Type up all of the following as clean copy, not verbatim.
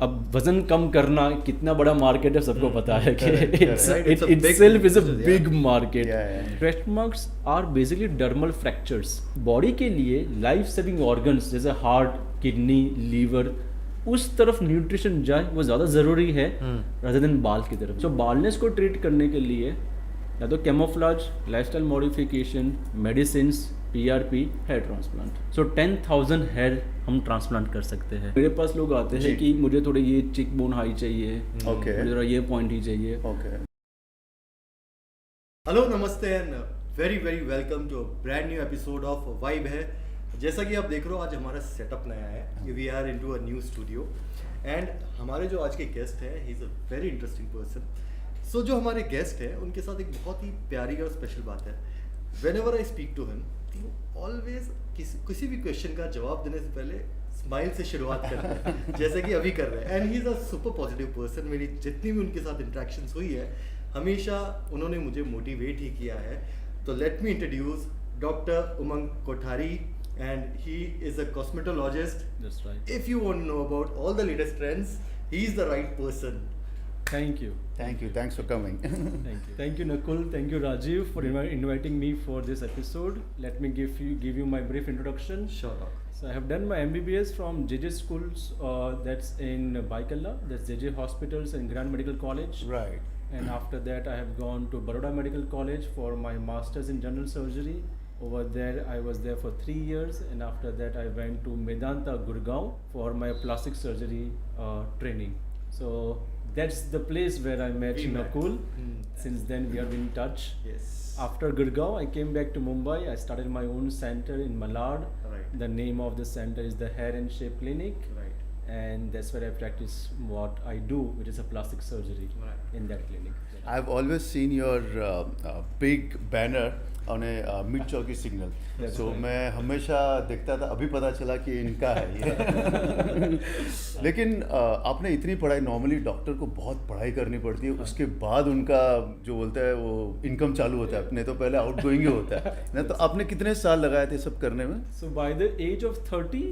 अब वजन कम करना कितना बड़ा मार्केट है सबको पता है कि It's a big itself is a business, big yeah. market. Yeah. Stretch marks are basically dermal fractures. Body के लिए लाइफ सेविंग ऑर्गन्स जैसे हार्ट, किडनी, लीवर उस तरफ न्यूट्रिशन जाए वो ज़्यादा ज़रूरी है rather than बाल की तरफ. So बालनेस को ट्रीट करने के लिए या तो camouflage, lifestyle modification, medicines, PRP, hair transplant. So 10,000 hair हम ट्रांसप्लांट कर सकते हैं. मेरे पास लोग आते हैं कि मुझे थोड़े ये चिक बोन हाई चाहिए, Okay. मुझे थोड़ा ये पॉइंट ही चाहिए. Okay. हेलो नमस्ते and very very welcome to brand new episode of vibe है. जैसा कि आप देख रहे हो आज हमारा सेटअप नया है. We are into a new studio and हमारे जो आज के गेस्ट हैं he is a very interesting person. So जो हमारे गेस्ट हैं उनके साथ एक बहुत ही प्यारी और स्पेशल बात है. Whenever I speak to him always किसी भी क्वेश्चन का जवाब देने से पहले स्माइल से शुरुआत करते हैं जैसे कि अभी कर रहे हैं. And he is a super positive person. मेरी जितनी भी उनके साथ इंट्रैक्शंस हुई है हमेशा उन्होंने मुझे मोटिवेट ही किया है. तो let me introduce doctor Umang Kothari and he is a cosmetologist. That's right. If you want to know about all the latest trends, he is the right person. Thank you. Thank you. Thanks for coming. Thank you Nakul. Thank you Rajiv for inviting me for this episode. Let me give you my brief introduction. Sure, doc. So I have done my MBBS from JJ Schools. That's in Baikalla. That's JJ Hospitals and Grand Medical College. Right. And after that I have gone to Baroda Medical College for my Masters in General Surgery. Over there I was there for 3 years, and after that I went to Medanta, Gurgaon for my plastic surgery training. So that's the place where I met Nakul. Since then we have been in touch. Yes. After Gurgaon I came back to Mumbai. I started my own center in Malad. Right. The name of the center is the Hair and Shape Clinic. Right. And that's where I practice what I do, which is a plastic surgery. Right. In that clinic. I've always seen your big banner on a mid chowki signal. That's So right. मैं हमेशा देखता था. अभी पता चला कि इनका है ये. लेकिन आपने इतनी पढ़ाई, नॉर्मली डॉक्टर को बहुत पढ़ाई करनी पड़ती है, उसके बाद उनका जो बोलता है वो इनकम चालू होता है. नहीं तो पहले आउट गोइंग ही होता है ना. तो आपने कितने साल लगाए थे सब करने में? So by the age of 30,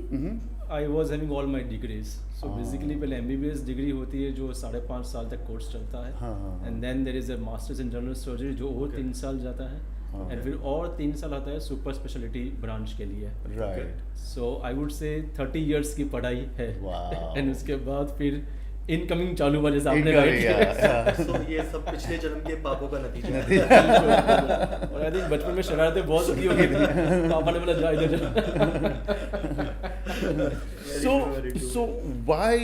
I was having all my degrees. So basically पहले MBBS डिग्री होती है जो 5.5 साल तक कोर्स चलता है. And then there is a Masters in General Surgery जो और 3 साल जाता है. And फिर और 3 साल आता है सुपर स्पेशलिटी ब्रांच के लिए. Right. So I would say 30 years की पढ़ाई है. Wow. And उसके बाद फिर इनकमिंग चालू हुआ जैसे आपने Incoming, राइट किया. So ये सब पिछले जन्म के पापों का नतीजा है. और आई थिंक बचपन में शरारतें बहुत होती होगी. पापा ने बोला जा इधर जा. So why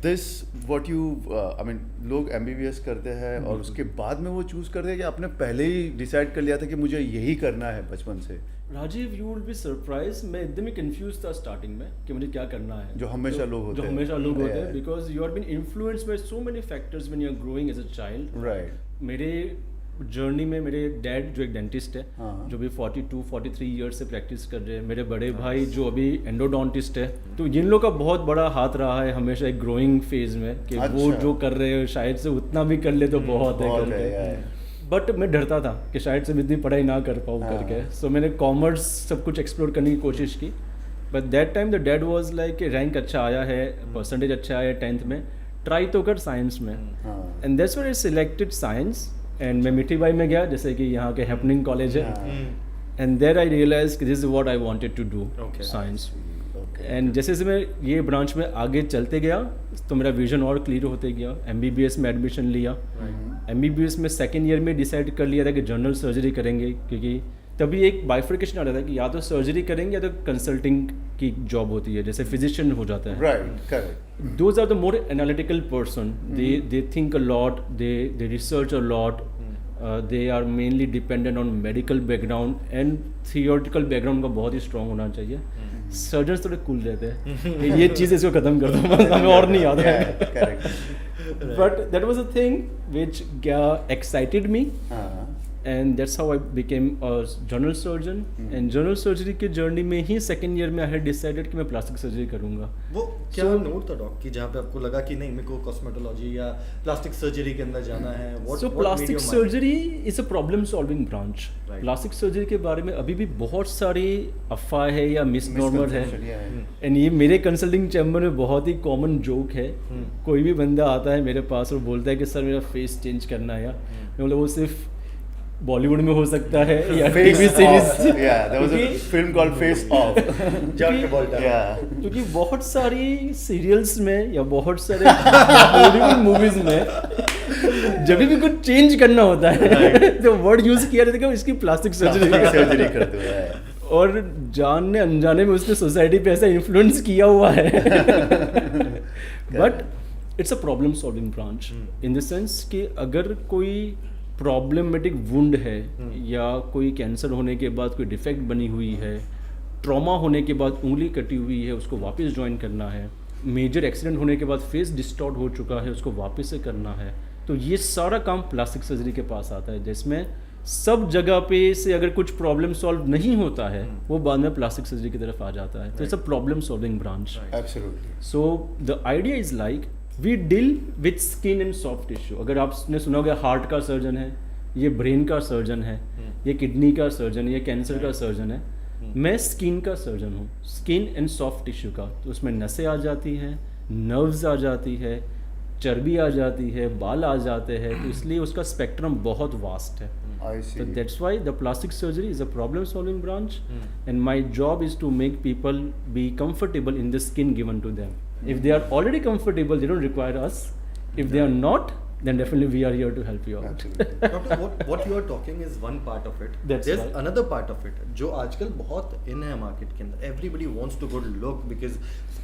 this what you I mean लोग MBBS करते हैं और उसके बाद में वो चूज करते हैं कि आपने पहले ही डिसाइड कर लिया था कि मुझे यही करना है बचपन से? Rajiv, you will be surprise. मैं एकदम ही कंफ्यूज था स्टार्टिंग में कि मुझे क्या करना है. जो हमेशा लोग होते जो हैं. हमेशा लोग होते हैं, Yeah. Because you are been influenced by so many factors when you are growing as a child. Right. मेरे जर्नी में मेरे डैड जो एक डेंटिस्ट है, हाँ. जो भी 42-43 ईयर्स से प्रैक्टिस कर रहे हैं. मेरे बड़े भाई जो अभी एंडोडोंटिस्ट है. तो जिन लोग का बहुत बड़ा हाथ रहा है हमेशा एक ग्रोइंग फेज में कि वो अच्छा. जो कर रहे हैं शायद से उतना भी कर ले तो बहुत है बहुत है, करके. बट मैं डरता था कि शायद से मैं इतनी पढ़ाई ना कर पाऊँ करके. सो मैंने कॉमर्स सब कुछ एक्सप्लोर करने की कोशिश की. But that time the dad was like rank अच्छा आया है, परसेंटेज अच्छा आया है 10th में, ट्राई तो कर साइंस में. And that's where I selected science. And मैं मिठी बाई में गया जैसे कि यहाँ के हैपनिंग कॉलेज है. एंड देयर आई रियलाइज कि this is what I wanted to do, science. And जैसे जैसे मैं ये ब्रांच में आगे चलते गया तो मेरा विजन और क्लियर होते गया. MBBS में एडमिशन लिया. MBBS में सेकेंड ईयर में डिसाइड कर लिया था कि जनरल सर्जरी करेंगे, क्योंकि तभी एक बाइफर्केशन आ रहा था कि या तो सर्जरी करेंगे या तो कंसल्टिंग की जॉब होती है, जैसे फिजिशियन हो जाता है. Right. Correct. Those are the more analytical person. They think a lot. They research a lot. They are mainly dependent on medical background and theoretical background का बहुत ही strong होना चाहिए. सर्जन्स थोड़े कूल रहते हैं. ये चीज़ इसको खत्म कर दो, हमें और नहीं आता है. Correct. But that was a thing which excited me. And that's how I became a general surgeon. And general surgery के जर्नी में ही सेकेंड ईयर में आई हैड डिसाइडेड कि मैं प्लास्टिक सर्जरी करूँगा. वो क्या नोट था डॉक कि जहाँ पे आपको लगा कि नहीं मेरे को कॉस्मेटोलॉजी या प्लास्टिक सर्जरी के अंदर जाना है? सो plastic surgery is a problem solving branch. Right. Plastic surgery के बारे में अभी भी बहुत सारी अफवाह है या मिसनॉर्मर है. एंड ये मेरे कंसल्टिंग चैम्बर में बहुत ही कॉमन जोक है. कोई भी बंदा आता है मेरे पास और बोलता है कि सर मेरा फेस चेंज करना है, या मतलब वो सिर्फ बॉलीवुड में हो सकता है या TV series. Film called face of. क्योंकि बहुत सारी सीरियल्स में या बहुत सारे बॉलीवुड मूवीज में जब भी कुछ चेंज करना होता है तो वर्ड यूज किया जाता है कि इसकी प्लास्टिक सर्जरी करते हैं. और जानने अनजाने में उसने सोसाइटी पे ऐसा इन्फ्लुएंस किया हुआ है. But it's a problem solving branch in the sense कि अगर कोई प्रॉब्लमेटिक वुंड है या कोई कैंसर होने के बाद कोई डिफेक्ट बनी हुई है, ट्रॉमा होने के बाद उंगली कटी हुई है उसको वापस ज्वाइन करना है, मेजर एक्सीडेंट होने के बाद फेस डिस्टॉर्ट हो चुका है उसको वापस से करना है, तो ये सारा काम प्लास्टिक सर्जरी के पास आता है. जिसमें सब जगह पे से अगर कुछ प्रॉब्लम सॉल्व नहीं होता है वो बाद में प्लास्टिक सर्जरी की तरफ आ जाता है. तो it's a problem solving branch. Absolutely. So the idea is like we deal with skin and soft tissue. अगर आपने सुना होगा हार्ट का सर्जन है, ये ब्रेन का सर्जन है, ये किडनी का सर्जन है, ये कैंसर का सर्जन है. मैं स्किन का सर्जन हूँ, स्किन एंड सॉफ्ट टिश्यू का. तो उसमें नसें आ जाती हैं, नर्व्स आ जाती है, चर्बी आ जाती है, बाल आ जाते हैं. तो इसलिए उसका स्पेक्ट्रम बहुत वास्ट है. So that's why the plastic surgery is a problem solving branch and my job is to make people be comfortable in the skin given to them. If they are already comfortable, they don't require us. If they are not, then definitely we are here to help you out. Doctor, what you are talking is one part of it. That's There's right. another part of it जो आजकल बहुत in है market के अंदर. Everybody wants to good look because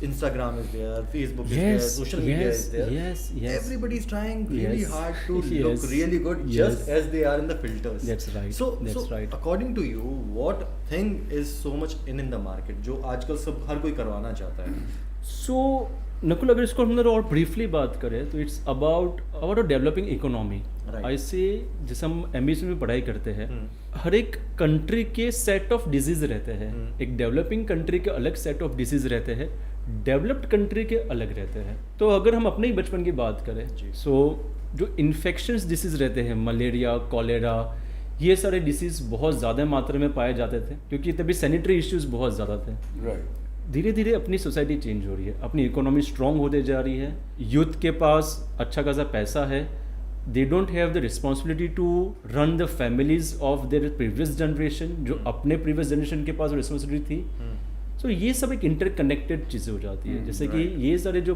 Instagram is there, Facebook is there, social media is there. Yes. Everybody is trying really Yes. hard to Yes. look really good just as they are in the filters. That's right. So That's right. according to you, what thing is so much in the market जो आजकल सब हर कोई करवाना चाहता है? So Nakul, अगर इसको हम लोग और ब्रीफली बात करें तो it's about a developing economy. ऐसे जैसे हम एमबीसी में पढ़ाई करते हैं, हर एक कंट्री के सेट ऑफ डिजीज रहते हैं. एक डेवलपिंग कंट्री के अलग सेट ऑफ डिजीज रहते हैं, डेवलप्ड कंट्री के अलग रहते हैं. तो अगर हम अपने ही बचपन की बात करें, सो जो इन्फेक्शंस डिसीज रहते हैं, मलेरिया, कॉलेरा, ये सारे डिसीज बहुत ज़्यादा मात्रा में पाए जाते थे क्योंकि तभी सैनिटरी इश्यूज बहुत ज़्यादा थे. राइट. धीरे धीरे अपनी सोसाइटी चेंज हो रही है, अपनी इकोनॉमी स्ट्रांग होते जा रही है, यूथ के पास अच्छा खासा पैसा है, they don't have the responsibility to run the families of their previous generation, जो अपने प्रीवियस जनरेशन के पास रिस्पॉन्सिबिलिटी थी. सो ये सब एक इंटरकनेक्टेड चीज़ें हो जाती है. जैसे कि ये सारे जो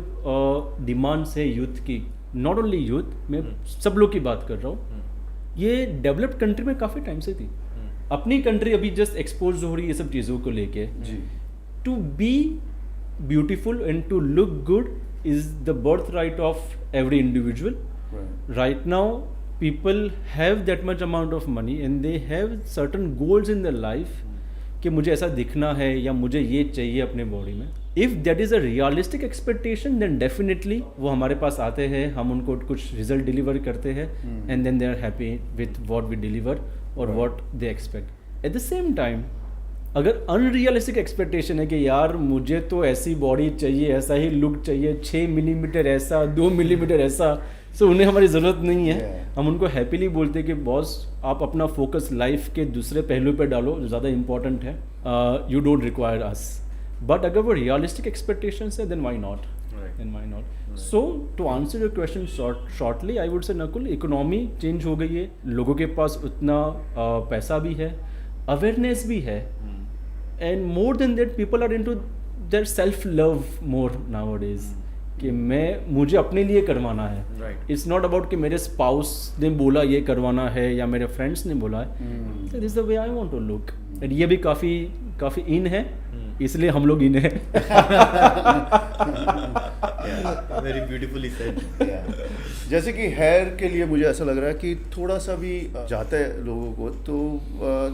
डिमांड्स है यूथ की, नॉट ओनली यूथ, मैं सब लोग की बात कर रहा हूँ, ये डेवलप्ड कंट्री में काफ़ी टाइम से थी. अपनी कंट्री अभी जस्ट एक्सपोज हो रही है ये सब चीज़ों को लेके. To be beautiful and to look good is the birthright of every individual. Right now, people have that much amount of money and they have certain goals in their life कि मुझे ऐसा दिखना है या मुझे ये चाहिए अपने बॉडी में. If that is a realistic expectation, then definitely वो हमारे पास आते हैं, हम उनको कुछ रिजल्ट डिलीवर करते हैं and then they are happy with what we deliver or what they expect. At the same time, अगर अनरियलिस्टिक एक्सपेक्टेशन है कि यार मुझे तो ऐसी बॉडी चाहिए, ऐसा ही लुक चाहिए, 6 मिलीमीटर ऐसा, 2 मिलीमीटर ऐसा, सो उन्हें हमारी ज़रूरत नहीं है. हम उनको हैप्पीली बोलते हैं कि बॉस आप अपना फोकस लाइफ के दूसरे पहलू पे डालो जो ज़्यादा इंपॉर्टेंट है. You don't require us. But अगर वो रियलिस्टिक एक्सपेक्टेशंस है then why not. So to answer your question shortly, I would say Nakul, economy change हो गई है, लोगों के पास उतना पैसा भी है, अवेयरनेस भी है, and more than that people are into their self love more nowadays कि मुझे अपने लिए करवाना है. It's not about कि मेरे स्पाउस ने बोला ये करवाना है या मेरे फ्रेंड्स ने बोला है. This is the way I want to look. and ये भी काफ़ी इन है, इसलिए हम लोग इन है. Very beautifully said. जैसे कि हेयर के लिए मुझे ऐसा लग रहा है कि थोड़ा सा भी जाता है लोगों को तो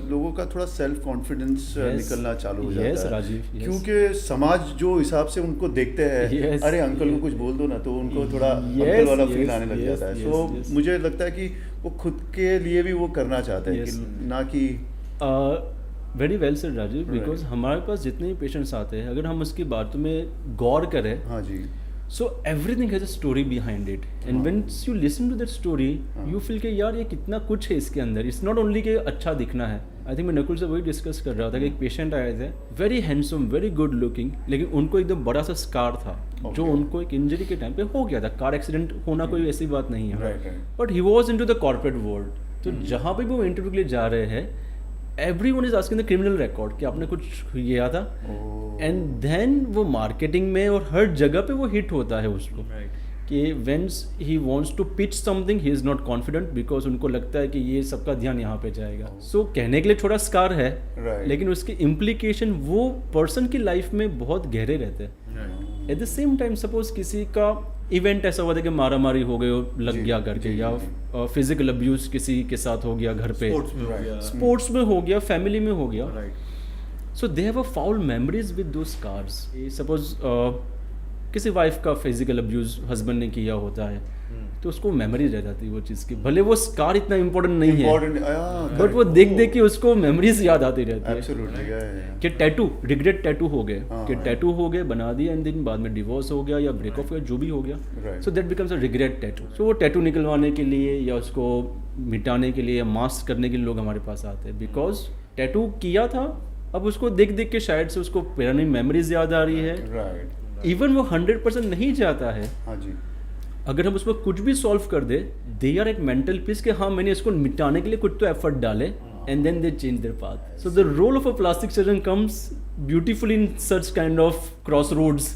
लोगों का थोड़ा सेल्फ कॉन्फिडेंस निकलना चालू हो जाता है राजीव, क्योंकि समाज जो हिसाब से उनको देखते हैं अरे अंकल को कुछ बोल दो ना तो उनको थोड़ा अंकल वाला फील आने लग जाता है। सो मुझे लगता है कि वो खुद के लिए भी वो करना चाहते हैं कि ना कि very well sir Rajiv, because हमारे पास जितने भी पेशेंट्स आते हैं अगर हम उसकी बातों में गौर करें, हाँ जी, so everything has a story behind it and when you listen to that story you feel कि यार ये कितना कुछ है इसके अंदर। इट्स नॉट ओनली कि अच्छा दिखना है। आई थिंक मैं नकुल से वही डिस्कस कर रहा था कि एक पेशेंट आए थे very handsome very good looking, लेकिन उनको एकदम बड़ा सा स्कार था जो उनको एक इंजरी के टाइम पे हो गया था। कार एक्सीडेंट होना कोई ऐसी बात नहीं है, but he was in to the corporate world. तो जहाँ पे भी वो इंटरव्यू के लिए जा रहे हैं everyone is asking the criminal record कि आपने कुछ किया था, एंड देन वो मार्केटिंग में और हर जगह पे वो हिट होता है उसको कि when he wants to pitch something he is not confident because उनको लगता है कि ये सबका ध्यान यहाँ पे जाएगा। सो कहने के लिए छोटा स्कार है, लेकिन उसके इम्प्लीकेशन वो पर्सन की लाइफ में बहुत गहरे रहते हैं। Eight the same time suppose किसी का इवेंट ऐसा हुआ था कि मारा मारी हो गई लग गया करके, या फिजिकल अब्यूज किसी के साथ हो गया घर पे, स्पोर्ट्स में हो गया, फैमिली में हो गया, so they have a foul memories with those scars. Suppose किसी वाइफ का फिजिकल अब्यूज हस्बैंड ने किया होता है तो उसको मेमोरी रह जाती है वो चीज़ की, भले वो स्कार इतना इम्पोर्टेंट नहीं है बट वो देख देख के उसको मेमोरीज याद आती रहती है कि टैटू रिग्रेट टैटू हो गए कि टैटू हो गए बना दिया एंड दिन बाद में डिवोर्स हो गया या ब्रेकअप हो गया जो भी हो गया, so that becomes a regret tattoo. So वो टैटू निकलवाने के लिए या उसको मिटाने के लिए या मास्क करने के लिए लोग हमारे पास आते हैं बिकॉज टैटू किया था, अब उसको देख देख के शायद से उसको पुरानी मेमोरीज याद आ रही है। इवन वो 100% नहीं जाता है, हाँ जी, अगर हम उसमें कुछ भी सॉल्व कर दे दे आर एक मेंटल पीस कि हाँ मैंने इसको मिटाने के लिए कुछ तो एफर्ट डाले and then they change their path. So the role of a plastic surgeon comes beautiful in such kind of cross roads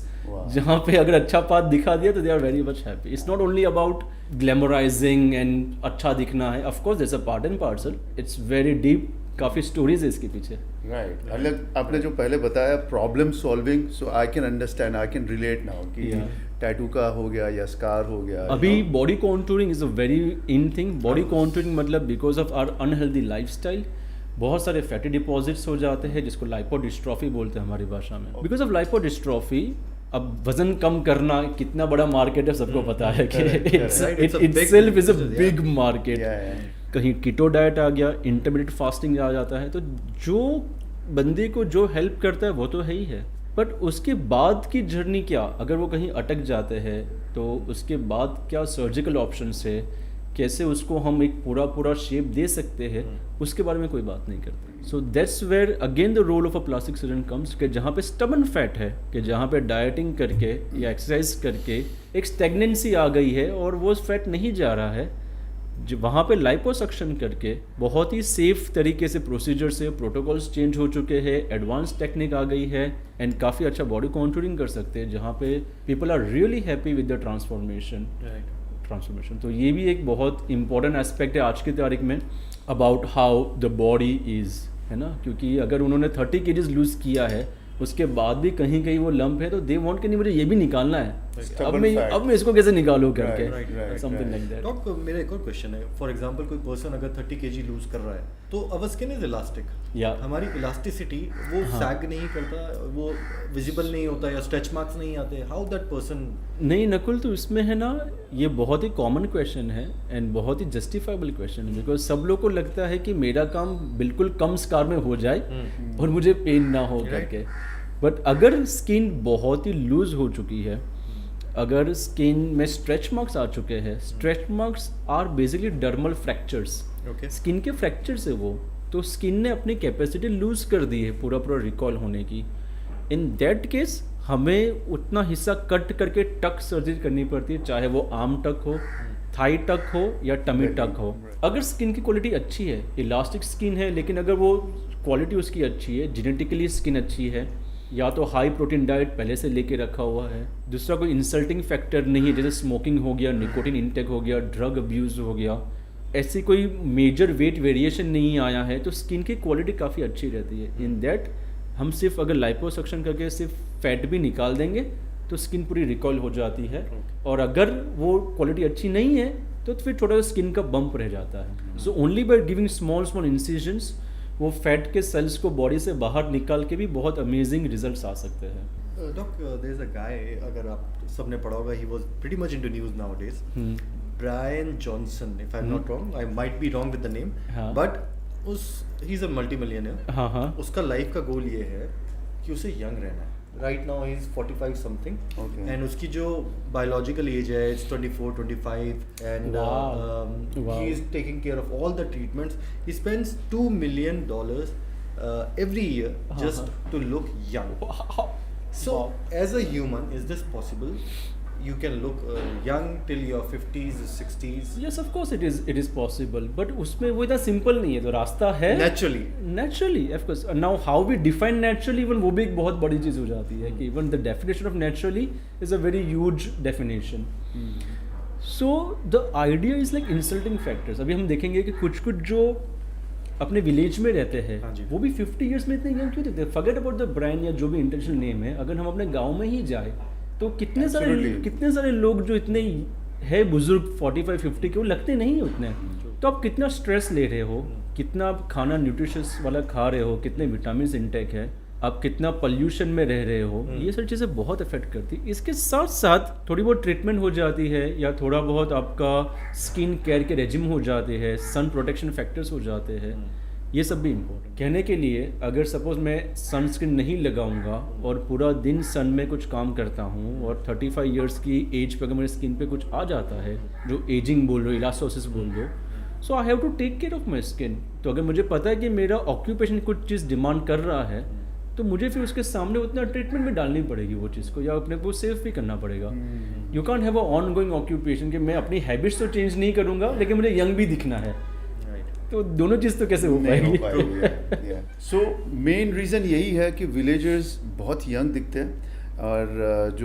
जहाँ पे अगर अच्छा पाथ दिखा दिया तो they are very much happy. It's not only about glamourising and अच्छा दिखना है, of course that's a part and parcel, it's very deep, काफ़ी स्टोरीज है इसके पीछे। राइट, आपने जो पहले बताया problem solving, so I can understand, I can relate now कि टैटू का हो गया या स्कार हो गया। अभी body contouring is a very in thing. Body contouring मतलब because of our unhealthy lifestyle बहुत सारे फैटी डिपॉजिट्स हो जाते हैं जिसको लाइपोडिस्ट्रॉफी बोलते हैं हमारी भाषा में। बिकॉज ऑफ लाइपोडिस्ट्रॉफी अब वजन कम करना कितना बड़ा मार्केट है सबको पता है कि itself is a big market. कहीं कीटो डाइट आ गया, इंटरमीडिएट फास्टिंग आ जाता है, तो जो बंदे को जो हेल्प करता है वो तो है ही है, बट उसके बाद की जर्नी क्या, अगर वो कहीं अटक जाते हैं तो उसके बाद क्या सर्जिकल ऑप्शंस है, कैसे उसको हम एक पूरा शेप दे सकते हैं, उसके बारे में कोई बात नहीं करते। So that's where again the role of a plastic surgeon comes कि जहाँ पे स्टबन फैट है, कि जहाँ पे डाइटिंग करके या एक्सरसाइज करके एक स्टेगनेंसी आ गई है और वो फैट नहीं जा रहा है, जो वहाँ पे लाइपोसक्शन करके बहुत ही सेफ तरीके से प्रोसीजर से प्रोटोकॉल्स चेंज हो चुके हैं, एडवांस टेक्निक आ गई है एंड काफ़ी अच्छा बॉडी कॉन्टूरिंग कर सकते हैं जहाँ पे people are really happy with the transformation. तो ये भी एक बहुत इंपॉर्टेंट एस्पेक्ट है आज की तारीख में about how the body is, है ना, क्योंकि अगर उन्होंने 30 kgs लूज़ किया है उसके बाद भी कहीं कहीं वो लंप है तो दे वांट कि नहीं मुझे ये भी निकालना है, अब मैं इसको कैसे निकालूँ करके, समथिंग लाइक दैट। डॉक्टर मेरा एक और क्वेश्चन है, फॉर एग्जांपल कोई पर्सन अगर 30 kg लूज कर रहा है तो अवर स्किन इज इलास्टिक, हमारी इलास्टिसिटी वो सैग नहीं करता, वो विजिबल नहीं होता या स्ट्रेच मार्क्स नहीं आते, हाउ दैट पर्सन। नहीं नकुल, तो इसमें है ना ये बहुत ही कॉमन क्वेश्चन है एंड बहुत ही जस्टिफाइबल क्वेश्चन है, बिकॉज सब लोग को लगता है कि मेरा काम बिल्कुल कम स्कार में हो जाए और मुझे पेन ना हो करके, बट अगर स्किन बहुत ही लूज हो चुकी है, अगर स्किन में स्ट्रेच मार्क्स आ चुके हैं, stretch marks are basically dermal fractures, skin के फ्रैक्चर्स है वो, तो स्किन ने अपनी कैपेसिटी लूज कर दी है पूरा रिकॉल होने की। इन दैट केस हमें उतना हिस्सा कट करके टक सर्जरी करनी पड़ती है, चाहे वो आर्म टक हो, थाई टक हो या टमी टक हो। अगर स्किन की क्वालिटी अच्छी है, इलास्टिक स्किन है, लेकिन अगर वो क्वालिटी उसकी अच्छी है, जेनेटिकली स्किन अच्छी है, या तो हाई प्रोटीन डाइट पहले से लेके रखा हुआ है, दूसरा कोई इंसल्टिंग फैक्टर नहीं है जैसे स्मोकिंग हो गया, निकोटिन इंटेक हो गया, ड्रग अब्यूज़ हो गया, ऐसी कोई मेजर वेट वेरिएशन नहीं आया है, तो स्किन की क्वालिटी काफ़ी अच्छी रहती है। इन दैट हम सिर्फ अगर लाइपोसक्शन करके सिर्फ फैट भी निकाल देंगे तो स्किन पूरी रिकॉइल हो जाती है, और अगर वो क्वालिटी अच्छी नहीं है तो फिर थोड़ा सा स्किन का बम्प रह जाता है. So only by giving small small incisions वो फैट के सेल्स को बॉडी से बाहर निकाल के भी बहुत अमेजिंग रिजल्ट्स आ सकते हैं. Doc, there's a guy, अगर आप सबने पढ़ा होगा, he was pretty much into news nowadays. Brian Johnson, if I'm not wrong, I might be wrong with the name, हाँ. but he's a multi-millionaire. हाँ हाँ. उसका लाइफ का गोल ये है कि उसे यंग रहना है. Right now he is 45 something, Okay. and उसकी जो biological age है it's 24, 25, and Wow. Wow. he is taking care of all the treatments. He spends $2 million every year just to look young. So, as a human, is this possible? You can look young till your 50s, 60s. Yes, of course it is possible, but उसमें वो इतना simple नहीं है, तो रास्ता है naturally, of course. Now how we define naturally, even वो भी एक बहुत बड़ी चीज़ हो जाती है कि even the definition of naturally is a very huge definition. So the idea is like insulting factors. अभी हम देखेंगे कि कुछ जो अपने विलेज में रहते हैं, हाँ जी. वो भी 50 इयर्स में इतने यंग क्यों दिखते हैं? फॉरगेट अबाउट द ब्रांड या जो भी इंटेंशनल नेम है, अगर हम अपने गांव में ही जाए तो कितने सारे लोग जो इतने है बुजुर्ग 45-50 के, वो लगते नहीं है उतने. तो आप कितना स्ट्रेस ले रहे हो, कितना आप खाना न्यूट्रिशियस वाला खा रहे हो, कितने विटामिन इनटेक है, आप कितना पॉल्यूशन में रह रहे हो, ये सारी चीज़ें बहुत अफेक्ट करती है. इसके साथ साथ थोड़ी बहुत ट्रीटमेंट हो जाती है, या थोड़ा बहुत आपका स्किन केयर के रेजिम हो जाते हैं, सन प्रोटेक्शन फैक्टर्स हो जाते हैं, ये सब भी इम्पोर्टेंट. कहने के लिए अगर सपोज मैं सनस्क्रीन नहीं लगाऊंगा और पूरा दिन सन में कुछ काम करता हूँ और 35 इयर्स की एज पे अगर मेरी स्किन पे कुछ आ जाता है, जो एजिंग बोल रहे हो, इलास्टोसिस बोल रहे हो, so I have to take care of my skin. तो अगर मुझे पता है कि मेरा ऑक्यूपेशन कुछ चीज़ डिमांड कर रहा है, तो मुझे फिर उसके सामने उतना ट्रीटमेंट भी डालनी पड़ेगी वो चीज़ को, या अपने को सेफ भी करना पड़ेगा. You can't have a on going occupation कि मैं अपनी हैबिट्स तो चेंज नहीं करूँगा लेकिन मुझे यंग भी दिखना है. तो दोनों चीज़ तो कैसे हो पाएगी? सो मेन रीज़न यही है कि विलेजर्स बहुत यंग दिखते हैं, और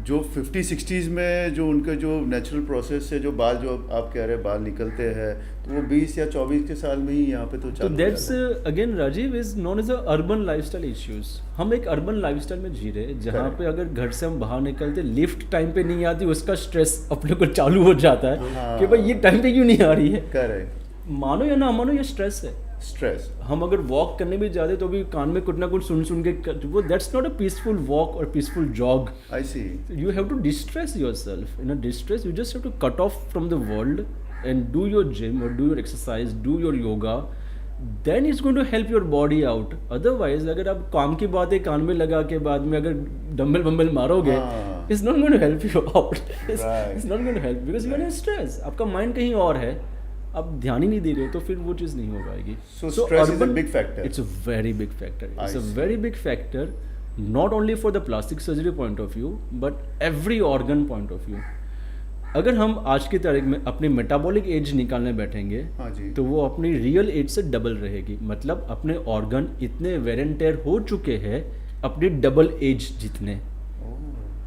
जो 50-60s में जो उनका जो नेचुरल प्रोसेस है, जो बाल जो आप कह रहे हैं बाल निकलते हैं, तो वो 20 या 24 के साल में ही यहाँ पे तो चालू. That's again Rajiv is known as a urban lifestyle issues. हम एक अर्बन लाइफस्टाइल में जी रहे हैं जहाँ पे अगर घर से हम बाहर निकलते, लिफ्ट टाइम पे नहीं आती, उसका स्ट्रेस अपने को चालू हो जाता है कि भाई ये टाइम पे क्यों नहीं आ रही है. करेक्ट. मानो या ना मानो, ये स्ट्रेस है. स्ट्रेस. हम अगर वॉक करने भी जाते तो भी कान में कुछ ना कुछ सुन के वो that's not a peaceful walk और peaceful jog. I see. You have to distress yourself. In a distress you just have to cut off from the world and do your gym और do your exercise, do your yoga. Then it's going to help your body out. Otherwise अगर आप काम की बातें कान में लगा के बाद में अगर डम्बल बम्बल मारोगे, it's not going to help you out. It's not going to help because you are in stress. आपका माइंड कहीं और है, आप ध्यान ही नहीं दे रहे हो, तो फिर वो चीज़ नहीं हो पाएगी. So stress is a big factor. It's a very big factor. It's a see. very big factor, not only for the plastic surgery point of view, but every organ point of view. अगर हम आज की तारीख में अपनी metabolic as निकालने बैठेंगे, हाँ जी. तो वो अपनी रियल एज से डबल रहेगी. मतलब अपने ऑर्गन इतने वेर एंड टेयर हो चुके हैं अपनी डबल एज जितने,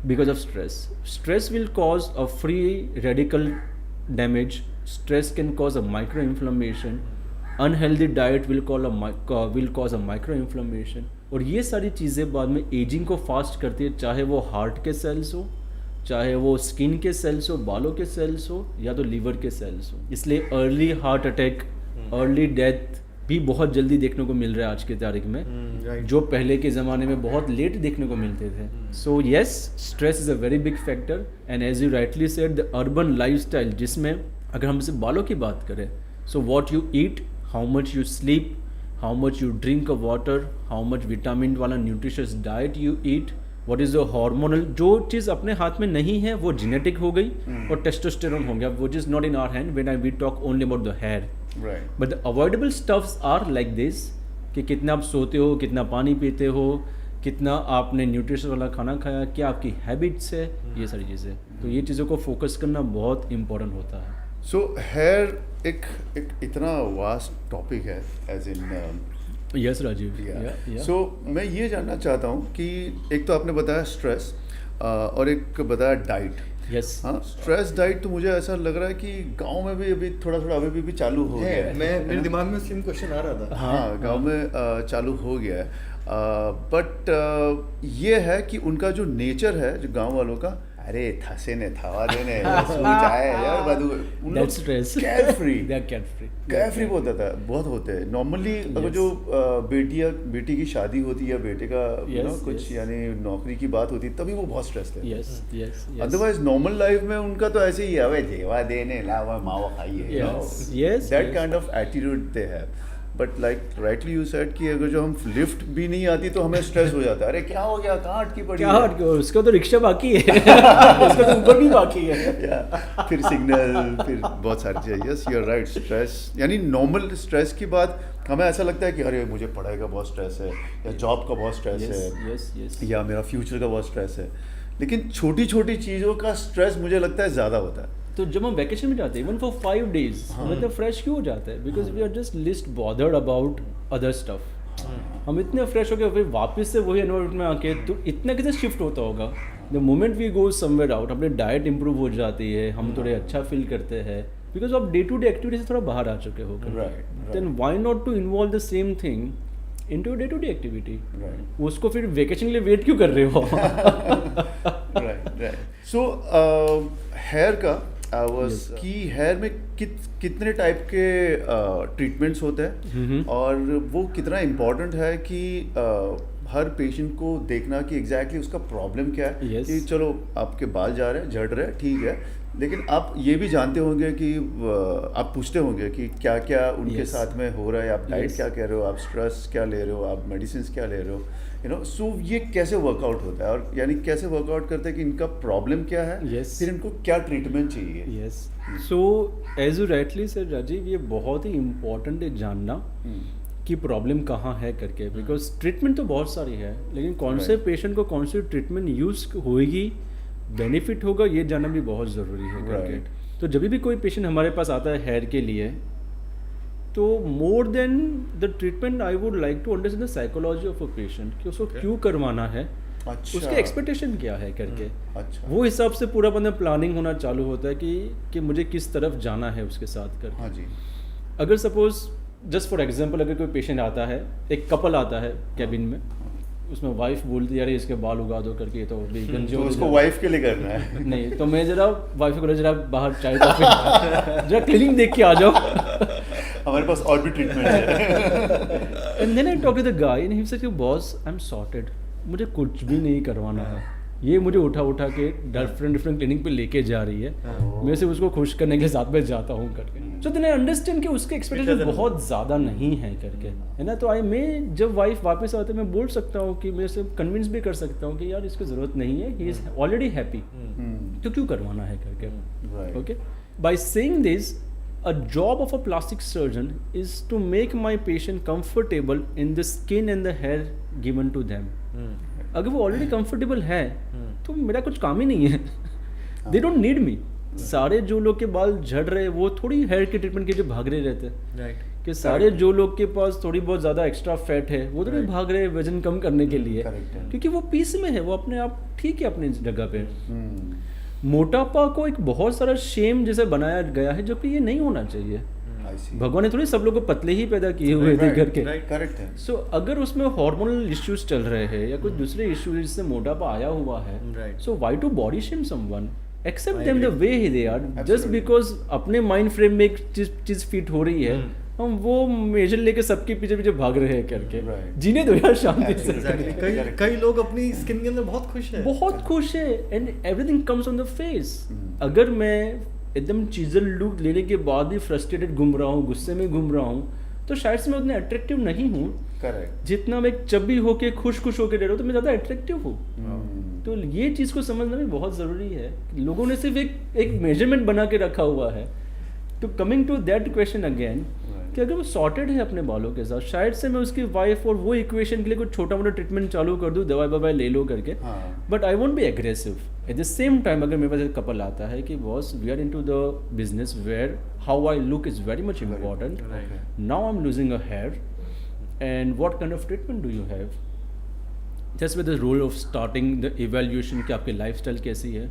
because of stress. Stress will cause a free radical damage. Stress can cause a microinflammation. Unhealthy diet will cause a microinflammation. और ये सारी चीज़ें बाद में एजिंग को फास्ट करती है, चाहे वो हार्ट के सेल्स हो, चाहे वो स्किन के सेल्स हो, बालों के सेल्स हो, या तो लीवर के सेल्स हो. इसलिए early heart attack, early death भी बहुत जल्दी देखने को मिल रहा है आज की तारीख में, जो पहले के ज़माने में बहुत लेट देखने को मिलते थे. So yes, stress is a very big factor. And as you rightly said, the urban lifestyle, जिसमें अगर हम इसे बालों की बात करें, so what you eat, how much you sleep, how much you drink a water, how much vitamin वाला nutritious diet you eat, what is the hormonal, जो चीज़ अपने हाथ में नहीं है वो जेनेटिक हो गई और टेस्टोस्टेरोन हो गया, which is not in our hand when we talk only about the hair. But the avoidable stuffs are like this, कि कितना आप सोते हो, कितना पानी पीते हो, कितना आपने न्यूट्रिशन वाला खाना खाया, क्या आपकी हैबिट्स है, ये सारी चीज़ें. तो ये चीज़ों को फोकस करना बहुत इंपॉर्टेंट होता है. सो हेयर एक इतना वास्ट टॉपिक है, एज इन. यस राजीव. सो मैं ये जानना चाहता हूँ कि एक तो आपने बताया स्ट्रेस, और एक बताया डाइट. यस. हाँ, स्ट्रेस डाइट तो मुझे ऐसा लग रहा है कि गांव में भी अभी थोड़ा अभी भी चालू हो गया है. मेरे दिमाग में सेम क्वेश्चन आ रहा था. हाँ, गांव में चालू हो गया है. बट ये है कि उनका जो नेचर है जो गांव वालों का, अरे थसे ने थवा देने सूच आए यार बदू, उन That's stress. कैरफ्री They are carefree. कैरफ्री बहुत होते हैं नॉर्मली। अगर Yes. जो बेटी की शादी होती है या बेटे का Yes, कुछ yes. यानी नौकरी की बात होती है तभी वो बहुत स्ट्रेस थे। Yes, yes, yes. Otherwise normal life में उनका तो ऐसे ही है, अबे जेवा देने लावा मावा खाइए, Yes, yes, that yes. Kind of attitude they have. But like rightly you said कि अगर जो हम लिफ्ट भी नहीं आती तो हमें स्ट्रेस हो जाता है, अरे क्या हो गया, कहाँ अटकी पड़ी क्या है? हट गया, उसका तो रिक्शा बाकी है उसका तो ऊपर भी बाकी है। या फिर सिग्नल, फिर बहुत सारी चीज़ें। Yes you are right, stress यानी नॉर्मल स्ट्रेस की बात हमें ऐसा लगता है कि अरे मुझे पढ़ाई का बहुत स्ट्रेस है या जॉब का बहुत स्ट्रेस Yes, है yes, yes. या मेरा फ्यूचर का बहुत स्ट्रेस है, लेकिन छोटी छोटी चीज़ों का स्ट्रेस मुझे लगता है ज़्यादा होता है। तो जब हम वैकेशन में जाते हैं इवन फॉर 5 days मतलब फ्रेश क्यों हो जाता है, because we are just least bothered about other stuff. हम इतने फ्रेश हो गए फिर वापस से वही एनवायरमेंट में आके तो इतना कैसे शिफ्ट होता होगा। The moment we go somewhere out, अपनी डाइट इंप्रूव हो जाती है, हम थोड़े अच्छा फील करते हैं बिकॉज आप डे टू डे एक्टिविटी से थोड़ा बाहर आ चुके हो। Right. Then why not to involve the same thing into day to day activity. Right. उसको फिर वेकेशन के लिए वेट क्यों कर रहे हो? राइट। सो हेयर का वाज कि हेयर में कितने टाइप के ट्रीटमेंट्स होते हैं और वो कितना इम्पोर्टेंट है कि हर पेशेंट को देखना कि एग्जैक्टली उसका प्रॉब्लम क्या है। Yes. कि चलो आपके बाल जा रहे हैं, झड़ रहे हैं, ठीक है, लेकिन आप ये भी जानते होंगे कि आप पूछते होंगे कि क्या क्या उनके Yes. साथ में हो रहा है, आप डाइट Yes. क्या कह रहे हो, आप स्ट्रेस क्या ले रहे हो, आप मेडिसिन क्या ले रहे हो, यू नो। सो ये कैसे वर्कआउट होता है और यानी कैसे वर्कआउट करते हैं कि इनका प्रॉब्लम क्या है, Yes. फिर इनको क्या ट्रीटमेंट चाहिए। Yes, so as you rightly said Rajiv, ये बहुत ही इम्पोर्टेंट है जानना कि प्रॉब्लम कहाँ है करके, बिकॉज ट्रीटमेंट तो बहुत सारी है लेकिन कौन से Right. पेशेंट को कौन सी ट्रीटमेंट यूज होएगी, बेनिफिट होगा, ये जानना भी बहुत ज़रूरी है करके। Right. तो जब भी कोई पेशेंट हमारे पास आता है हेयर के लिए, तो more than the treatment I would like to understand the psychology of a patient कि उसको क्यों करवाना है, अच्छा। उसके एक्सपेक्टेशन क्या है करके। अच्छा। वो हिसाब से पूरा बंदा प्लानिंग होना चालू होता है कि मुझे किस तरफ जाना है उसके साथ कर। हाँ जी। अगर सपोज जस्ट फॉर एग्जांपल अगर कोई पेशेंट आता है, एक कपल आता है कैबिन में, उसमें वाइफ बोलती है अरे इसके बाल उगा दो करके, ये तो अभी गंजे तो हो उसको जाए। वाइफ के लिए करना है। नहीं तो मैं जरा वाइफ को बोला जरा बाहर चाय कॉफी जरा क्लिनिक देख के आ जाओ। हमारे पास और भी ट्रीटमेंट है। And then I talk to the guy and he said boss I am sorted, मुझे कुछ भी नहीं करवाना है, ये मुझे उठा के डिफरेंट क्लिनिक पे लेके जा रही है, मैं सिर्फ उसको खुश करने के लिए साथ में जाता हूँ करके। सो देन आई अंडरस्टैंड कि उसके एक्सपेक्टेशन बहुत ज़्यादा नहीं है करके, है ना। तो मैं जब वाइफ वापस आते मैं बोल सकता हूँ कि मैं उसे कन्विंस भी कर सकता हूँ कि यार इसकी ज़रूरत नहीं है, ही इज़ ऑलरेडी हैप्पी, तो क्यों करवाना है करके। Right. Okay, by saying this, a job of a plastic surgeon is to make my patient comfortable in the skin and the hair given to them. अगर वो ऑलरेडी कंफर्टेबल है तो मेरा कुछ काम ही नहीं है, दे डोंट नीड मी। सारे जो लोग के बाल झड़ रहे हैं वो थोड़ी हेयर के ट्रीटमेंट के लिए भाग रहे रहते हैं, राइट। कि सारे जो लोग के पास थोड़ी बहुत ज़्यादा एक्स्ट्रा फैट है वो तो नहीं Right. भाग रहे हैं वजन कम करने के लिए, Correct है। क्योंकि वो पीस में है, वो अपने आप ठीक है अपनी जगह पे। हम्म, मोटापा को एक बहुत सारा शेम जैसे बनाया गया है, जो कि ये नहीं होना चाहिए। I see. भगवान ने थोड़ी सब लोग को पतले ही पैदा किए हुए थे Right, करके। right. करेक्ट है। सो अगर उसमें हार्मोनल इश्यूज चल रहे हैं या कुछ दूसरे इश्यूज जिससे मोटापा आया हुआ है, Right. So why to body shame someone, accept I them the agree. Way they are, just Absolutely. Because अपने माइंड फ्रेम में एक चीज फिट हो रही है, हम वो मेजर लेके सबके पीछे पीछे भाग रहे हैं करके। Right. जीने दो यार शांति से। Exactly. कई लोग अपनी स्किन के अंदर बहुत खुश है। बहुत खुश है and everything comes on the face. अगर मैं एकदम चीजल लुक लेने के बाद भी फ्रस्ट्रेटेड घूम रहा हूँ, गुस्से में घूम रहा हूँ, तो शायद से मैं उतना अट्रैक्टिव नहीं हूँ करेक्ट। जितना मैं चब्बी होके खुश होके रह रहा हूँ, तो मैं ज़्यादा अट्रैक्टिव हूँ। तो ये चीज़ को समझना भी बहुत ज़रूरी है। लोगों ने सिर्फ एक मेजरमेंट बना के रखा हुआ है। तो coming to that question again, कि अगर वो सॉर्टेड है अपने बालों के साथ, शायद से मैं उसकी वाइफ और वो इक्वेशन के लिए कुछ छोटा मोटा ट्रीटमेंट चालू कर दूँ, दवाई ववाई ले लो करके, हाँ। But I won't be aggressive. At the same time अगर मेरे पास एक कपल आता है कि boss we are into the business where how I look is very much important, now I am losing a hair and what kind of treatment do you have, just with the role of starting the evaluation कि आपकी lifestyle कैसी है,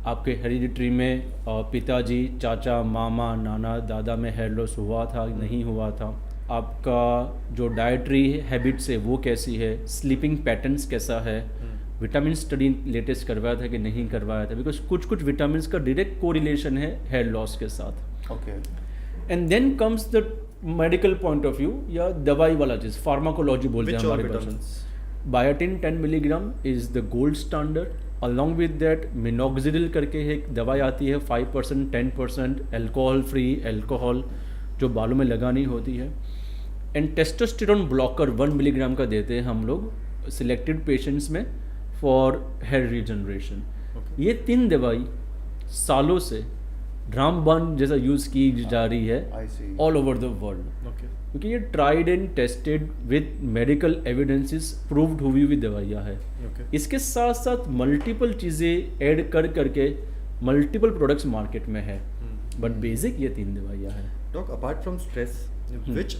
आपके hereditary में पिताजी, चाचा, मामा, नाना, दादा में हेयर लॉस हुआ था नहीं हुआ था, आपका जो डाइटरी हैबिट्स है वो कैसी है, स्लीपिंग पैटर्न्स कैसा है, विटामिन स्टडी लेटेस्ट करवाया था कि नहीं करवाया था, बिकॉज कुछ कुछ विटामिन का डायरेक्ट कोरिलेशन है हेयर लॉस के साथ. Okay. And then comes the medical point of view या दवाई वाला चीज़, फार्माकोलॉजी बोलते हैं हमारे भाषा. Biotin 10 milligram is the gold standard. Along with that minoxidil करके एक दवाई आती है 5% 10% अल्कोहल फ्री अल्कोहल जो बालों में लगानी होती है. एंड टेस्टोस्टेरोन ब्लॉकर 1 मिलीग्राम का देते हैं हम लोग सिलेक्टेड पेशेंट्स में फॉर हेयर रीजनरेशन. ये 3 दवाई सालों से रामबाण जैसा यूज़ की जा रही है ऑल ओवर द वर्ल्ड, क्योंकि ये tried and tested with medical evidences proved हुई हुई दवाइयाँ है. इसके साथ साथ मल्टीपल चीज़ें ऐड कर करके मल्टीपल प्रोडक्ट्स मार्केट में है, बट बेसिक ये 3 दवाइयाँ हैं. Doc, apart from stress which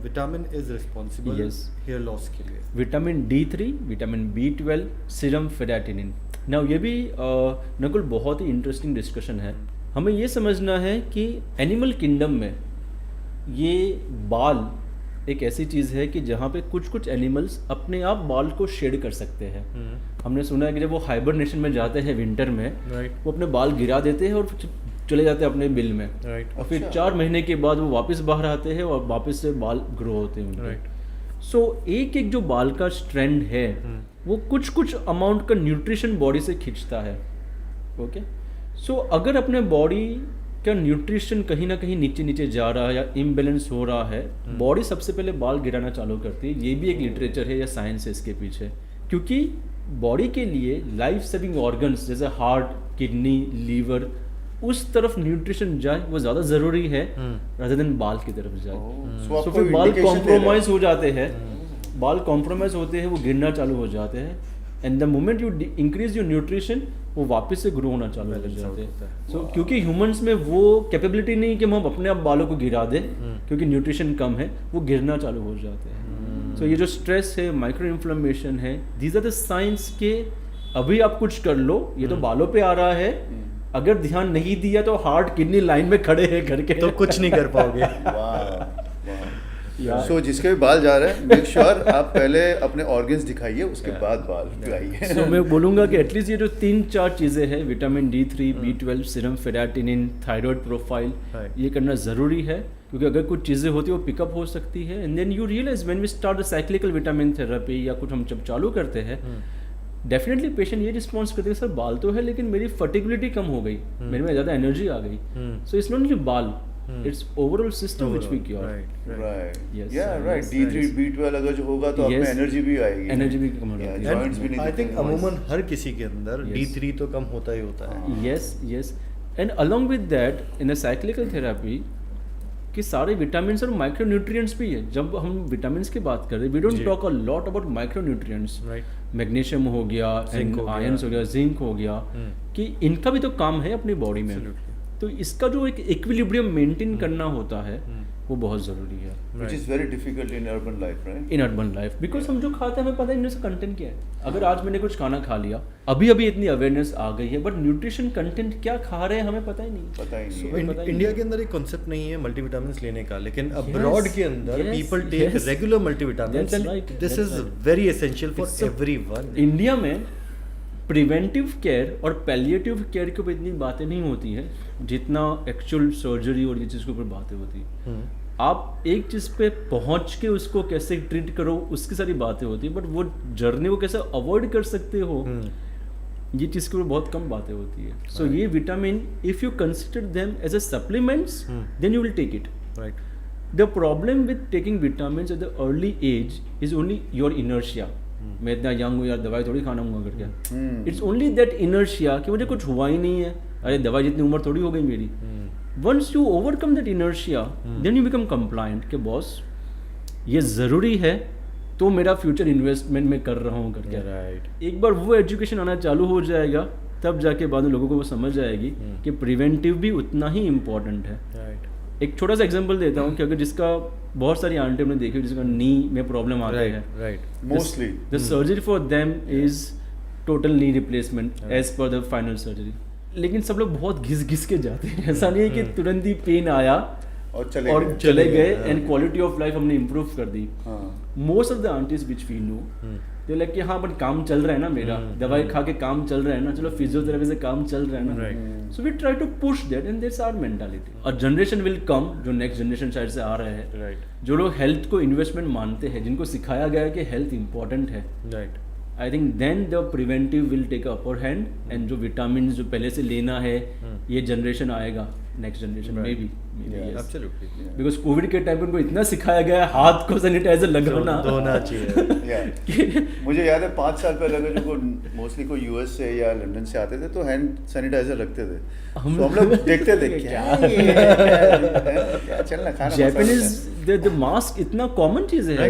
vitamin is responsible hair loss के लिए? Vitamin D3, vitamin B12, serum ferritin. Now ये भी नकुल बहुत ही इंटरेस्टिंग डिस्कशन है. हमें ये समझना है कि एनिमल किंगडम में ये बाल एक ऐसी चीज़ है कि जहाँ पे कुछ कुछ एनिमल्स अपने आप बाल को शेड कर सकते हैं. हमने सुना है कि जब वो हाइबरनेशन में जाते हैं विंटर में, वो अपने बाल गिरा देते हैं और चले जाते हैं अपने बिल में, और फिर 4 महीने के बाद वो वापस बाहर आते हैं और वापस से बाल ग्रो होते हैं उनके. सो एक एक जो बाल का स्ट्रैंड है वो कुछ कुछ अमाउंट का न्यूट्रिशन बॉडी से खींचता है. ओके. सो अगर अपने बॉडी का न्यूट्रिशन कहीं ना कहीं नीचे नीचे जा रहा है या इम्बैलेंस हो रहा है, बॉडी सबसे पहले बाल गिराना चालू करती है. ये भी एक लिटरेचर है या साइंस है इसके पीछे, क्योंकि बॉडी के लिए लाइफ सेविंग ऑर्गन्स जैसे हार्ट, किडनी, लीवर, उस तरफ न्यूट्रिशन जाए वो ज़्यादा ज़रूरी है रादर देन बाल की तरफ जाए. सो फिर बाल कॉम्प्रोमाइज़ हो जाते हैं, बाल कॉम्प्रोमाइज़ होते हैं, वो गिरना चालू हो जाते हैं. And the moment you increase your nutrition वो वापस से ग्रो होना चालू हो जाते हैं. सो क्योंकि ह्यूमंस में वो कैपेबिलिटी नहीं कि हम अपने आप बालों को गिरा दें, क्योंकि न्यूट्रिशन कम है, वो गिरना चालू हो जाते हैं. सो ये जो स्ट्रेस है, माइक्रो इन्फ्लेमेशन है, दीज आर द साइंस के अभी आप कुछ कर लो, ये तो बालों पे आ रहा है, अगर ध्यान नहीं दिया तो हार्ट किडनी लाइन में खड़े हैं करके तो कुछ नहीं कर पाओगे. सो जिसके भी बाल जा रहे हैं, मेक श्योर आप पहले अपने ऑर्गन्स दिखाइए, उसके बाद बाल दिखाइए. सो मैं बोलूँगा कि एटलीस्ट ये जो 3-4 चीज़ें हैं, vitamin D3, B12, serum ferritin, thyroid profile, ये करना ज़रूरी है, क्योंकि अगर कुछ चीज़ें होती है वो पिकअप हो सकती है. And then you realize when we start the cyclical vitamin therapy या कुछ हम जब चालू करते हैं, डेफिनेटली पेशेंट ये रिस्पॉन्स करते हैं, सर बाल तो है लेकिन मेरी फर्टिलिटी कम हो गई, मेरे में ज़्यादा एनर्जी आ गई. सो इट्स नॉट ओनली बाल, it's overall system which we cure. Right. Yes. Yeah, right. D3, B12 अगर जो होगा तो अपने एनर्जी भी आएगी. एनर्जी भी कम हो जाती है. Joints भी नहीं. I think अमूमन हर किसी के अंदर D3 तो कम होता ही होता है. Yes. And along with that, in a cyclical therapy, कि सारे विटामिन और माइक्रो न्यूट्रिएंट्स भी है. जब हम विटामिन की बात कर रहे हैं, we don't talk a lot about micro nutrients. Magnesium हो गया, आयंस हो गया, जिंक हो गया, कि इनका भी तो काम है अपनी बॉडी में. तो इसका जो एक इक्विलिब्रियम मेंटेन करना होता है वो बहुत ज़रूरी है. Which is very difficult in urban life, right? In urban life, because हम जो खाते हैं हमें पता है इनमें से कंटेंट क्या है. अगर आज मैंने कुछ खाना खा लिया, अभी इतनी अवेयरनेस आ गई है, बट न्यूट्रिशन कंटेंट क्या खा रहे हैं हमें पता ही नहीं. इंडिया के अंदर एक कॉन्सेप्ट नहीं है मल्टीविटामिन लेने का, लेकिन अब्रॉड के अंदर people take regular multivitamin. This is very essential for everyone. India में प्रिवेंटिव केयर और पैलिएटिव केयर के ऊपर इतनी बातें नहीं होती हैं जितना एक्चुअल सर्जरी और ये चीज़ के ऊपर बातें होती हैं. आप एक चीज़ पे पहुंच के उसको कैसे ट्रीट करो उसकी सारी बातें होती हैं, बट वो जर्नी को कैसे अवॉइड कर सकते हो ये चीज़ के ऊपर बहुत कम बातें होती है. सो ये vitamin, if you consider them as a supplements, then you will take it. Right. The problem with taking vitamin at the early age is only your inertia. मैं इतना यंग हूँ यार, दवाई थोड़ी खाना हूँ करके. इट्स ओनली दैट इनर्शिया कि मुझे कुछ हुआ ही नहीं है, अरे दवाई जितनी उम्र थोड़ी हो गई मेरी. Once you overcome that inertia, then you become compliant कि बॉस ये ज़रूरी है तो मेरा फ्यूचर इन्वेस्टमेंट में कर रहा हूँ करके. राइट. एक बार वो एजुकेशन आना चालू हो जाएगा, तब जाके बाद में लोगों को वो समझ आएगी कि प्रिवेंटिव भी उतना ही इम्पॉर्टेंट है. राइट. एक छोटा सा एग्जांपल देता हूँ कि अगर जिसका बहुत सारी आंटी हमने देखी जिसका नी में प्रॉब्लम आ रही है, right, mostly the surgery for them is total knee replacement as पर द फाइनल सर्जरी. लेकिन सब लोग बहुत घिस के जाते हैं. ऐसा नहीं है कि तुरंत ही पेन आया और चले गए एंड क्वालिटी ऑफ लाइफ हमने इम्प्रूव कर दी. हाँ. Most of the aunties which we know they like कि हाँ बट काम चल रहा है ना मेरा, दवाई खा के काम चल रहा है ना, चलो फिजियोथेरेपी से काम चल रहा है ना. So we try to push that and that's our mentality. A generation will come, जो नेक्स्ट जनरेशन साइड से आ रहे हैं, जो लोग हेल्थ को इन्वेस्टमेंट मानते हैं, जिनको सिखाया गया है कि हेल्थ इंपॉर्टेंट है, I think then the preventive will take upper hand. And जो विटामिन जो पहले से लेना है, ये जनरेशन आएगा, next generation maybe. Absolutely. Because covid के टाइम पे उनको इतना सिखाया गया है हाथ को सैनिटाइजर लगाना धोना चाहिए. मुझे याद है 5 साल पहले अगर जो मोस्टली को यूएस से या लंदन से आते थे तो हैंड सैनिटाइजर रखते थे. हम लोग देखते थे क्या चलना खाना. जापानीज द मास्क इतना कॉमन चीज है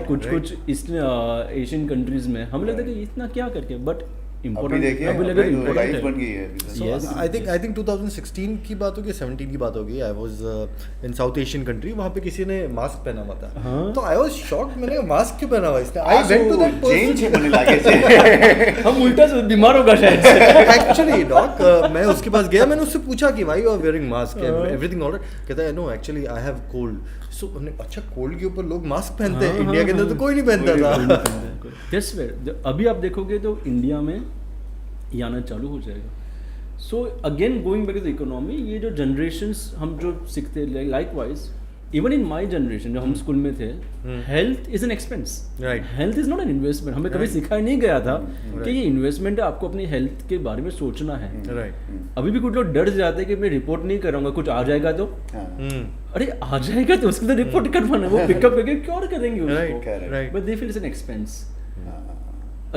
कुछ एशियन कंट्रीज में. हमें लगता है कि इतना क्या करके, बट अभी देखिए लाइफ बन गई है. Yes, I think 2016 की बात होगी, 17 की बात होगी. I was in south Asian country, वहाँ पे किसी ने मास्क पहना हुआ था. तो आई वाज शॉक्ड. मैंने मास्क क्यों पहना हुआ इसने? I went to that person. बनने लगे हम उल्टा से बीमार होगा शायद. एक्चुअली डॉक, मैं उसके पास गया, मैंने उससे पूछा कि why you are wearing mask, everything alright. कहता है no actually I have cold. So हमने अच्छा कोल्ड के ऊपर लोग मास्क पहनते हैं. इंडिया के अंदर तो कोई नहीं पहनता था. That's where अभी आप देखोगे तो इंडिया में ये आना चालू हो जाएगा. So again going back to the economy, ये जो जनरेशंस हम जो सीखते हैं, likewise even in my generation जब हम स्कूल में थे, health is an expense. Health is not an investment. हमें कभी सिखाया नहीं गया था कि ये इन्वेस्टमेंट है, आपको अपनी हेल्थ के बारे में सोचना है. अभी भी कुछ लोग डर जाते हैं कि मैं रिपोर्ट नहीं कराऊंगा, कुछ आ जाएगा तो. अरे आ जाएगा तो उसके लिए रिपोर्ट करवाना, वो पिकअप करके क्योर करेंगे उसको. But they feel it's an expense.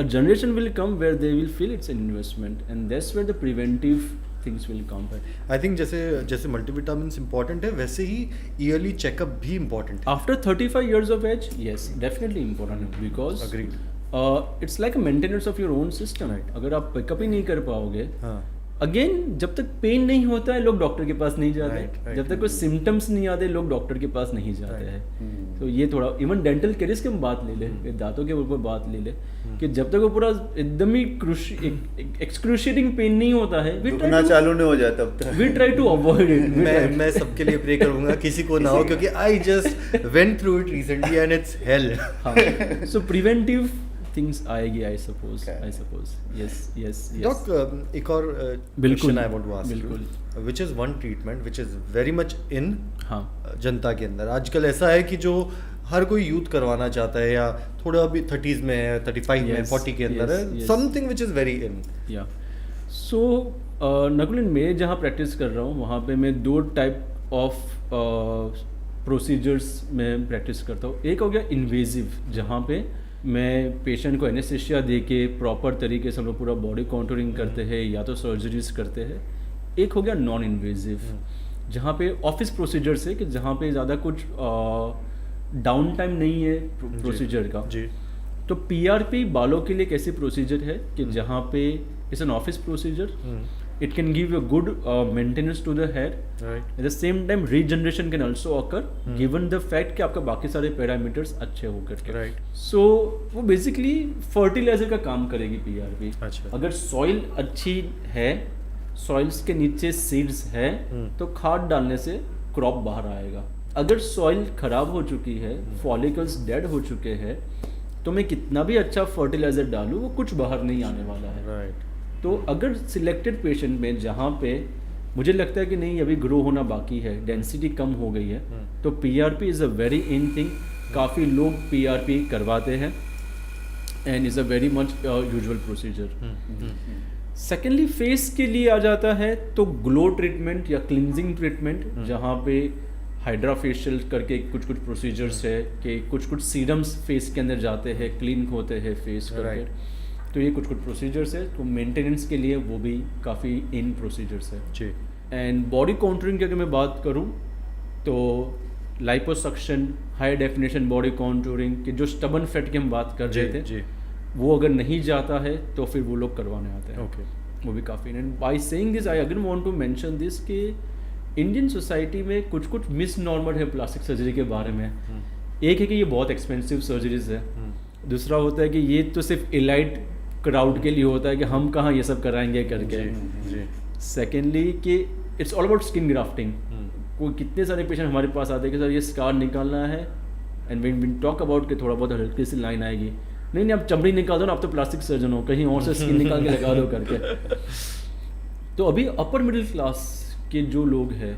A generation will come where they will feel it's an investment, and that's where the preventive things will come. I think जैसे multivitamins important है, वैसे ही yearly checkup भी important है. After 35 years of age, yes, definitely important, because agreed. It's like a maintenance of your own system. अगर आप pickup ही नहीं कर पाओगे, अगेन जब तक पेन नहीं होता है लोग डॉक्टर के पास नहीं जाते. जब तक कोई सिम्टम्स नहीं आते लोग डॉक्टर के पास नहीं जाते हैं. तो ये थोड़ा इवन डेंटल केयर्स की हम बात ले ले, दांतों के ऊपर बात ले ले, कि जब तक वो पूरा एकदम ही एक्सक्रूशिएटिंग पेन नहीं होता है, दुखना चालू नहीं हो जाता तब तक. We try to avoid it. मैं सबके लिए प्रे करूंगा किसी को ना हो, क्योंकि I just went through it recently and it's hell. So preventive things आएगी, आई सपोज. यस. डॉक, एक और question I want to ask. बिल्कुल. Which is one treatment which is very much in जनता के अंदर आजकल ऐसा है कि जो हर कोई यूथ करवाना चाहता है, या थोड़ा अभी 30s में है, 35 में, 40 के अंदर है, something which is very in. या सो नकुलन, मैं जहाँ प्रैक्टिस कर रहा हूँ वहाँ पे मैं 2 टाइप ऑफ प्रोसीजर्स में प्रैक्टिस करता हूँ. एक हो गया इन्वेजिव, जहाँ पे मैं पेशेंट को एनेस्थीसिया दे के प्रॉपर तरीके से हम लोग पूरा बॉडी कॉन्टूरिंग करते हैं या तो सर्जरीज करते हैं. एक हो गया नॉन इन्वेजिव, जहाँ पे ऑफिस प्रोसीजर से, कि जहाँ पे ज़्यादा कुछ डाउन टाइम नहीं है प्रोसीजर का. तो पीआरपी बालों के लिए एक ऐसी प्रोसीजर है कि जहाँ पे it's an office procedure. It can give you a good maintenance to the hair. At the same time, regeneration can also occur, given the fact कि आपका बाकी सारे पैरामीटर्स अच्छे होकर के. So वो बेसिकली फर्टिलाइजर का काम करेगी पीआरपी. अगर सॉइल अच्छी है, सॉइल्स के नीचे सीड्स है, तो खाद डालने से क्रॉप बाहर आएगा. अगर सॉइल खराब हो चुकी है, फॉलिकल्स डेड हो चुके हैं, तो मैं कितना भी अच्छा फर्टिलाइजर डालूँ वो कुछ बाहर नहीं आने वाला है. तो अगर सिलेक्टेड पेशेंट में जहाँ पे मुझे लगता है कि नहीं अभी ग्रो होना बाकी है, डेंसिटी कम हो गई है, तो PRP is a very in thing. काफ़ी लोग पीआरपी करवाते हैं and is a very much usual procedure. Secondly face के लिए आ जाता है तो ग्लो ट्रीटमेंट या क्लिनजिंग ट्रीटमेंट, जहाँ पे हाइड्रा फेशियल करके कुछ प्रोसीजर्स है कि कुछ सीरम्स फेस के अंदर जाते हैं, क्लीन होते हैं फेस करके. तो ये कुछ प्रोसीजर्स है. तो मेंटेनेंस के लिए वो भी काफ़ी इन प्रोसीजर्स है. एंड बॉडी कॉन्टूरिंग की अगर मैं बात करूँ तो liposuction, high definition body contouring, कि जो स्टबन फैट की हम बात कर रहे थे, वो अगर नहीं जाता है तो फिर वो लोग करवाने आते हैं. वो भी काफ़ी. And by saying this I again want to mention this कि इंडियन सोसाइटी में कुछ मिस नॉर्मल है प्लास्टिक सर्जरी के बारे में. एक है कि ये बहुत एक्सपेंसिव सर्जरीज है. दूसरा होता है कि ये तो सिर्फ इलाइट क्राउड के लिए होता है कि हम कहाँ ये सब कराएंगे करके. सेकेंडली कि it's all about skin grafting. कोई कितने सारे पेशेंट हमारे पास आते हैं कि सर ये स्कार निकालना है, and when we talk about के थोड़ा बहुत हल्की सी लाइन आएगी, नहीं नहीं आप चमड़ी निकाल दो ना, आप तो प्लास्टिक सर्जन हो, कहीं और से स्किन निकाल के लगा दो करके। तो अभी अपर मिडिल क्लास के जो लोग हैं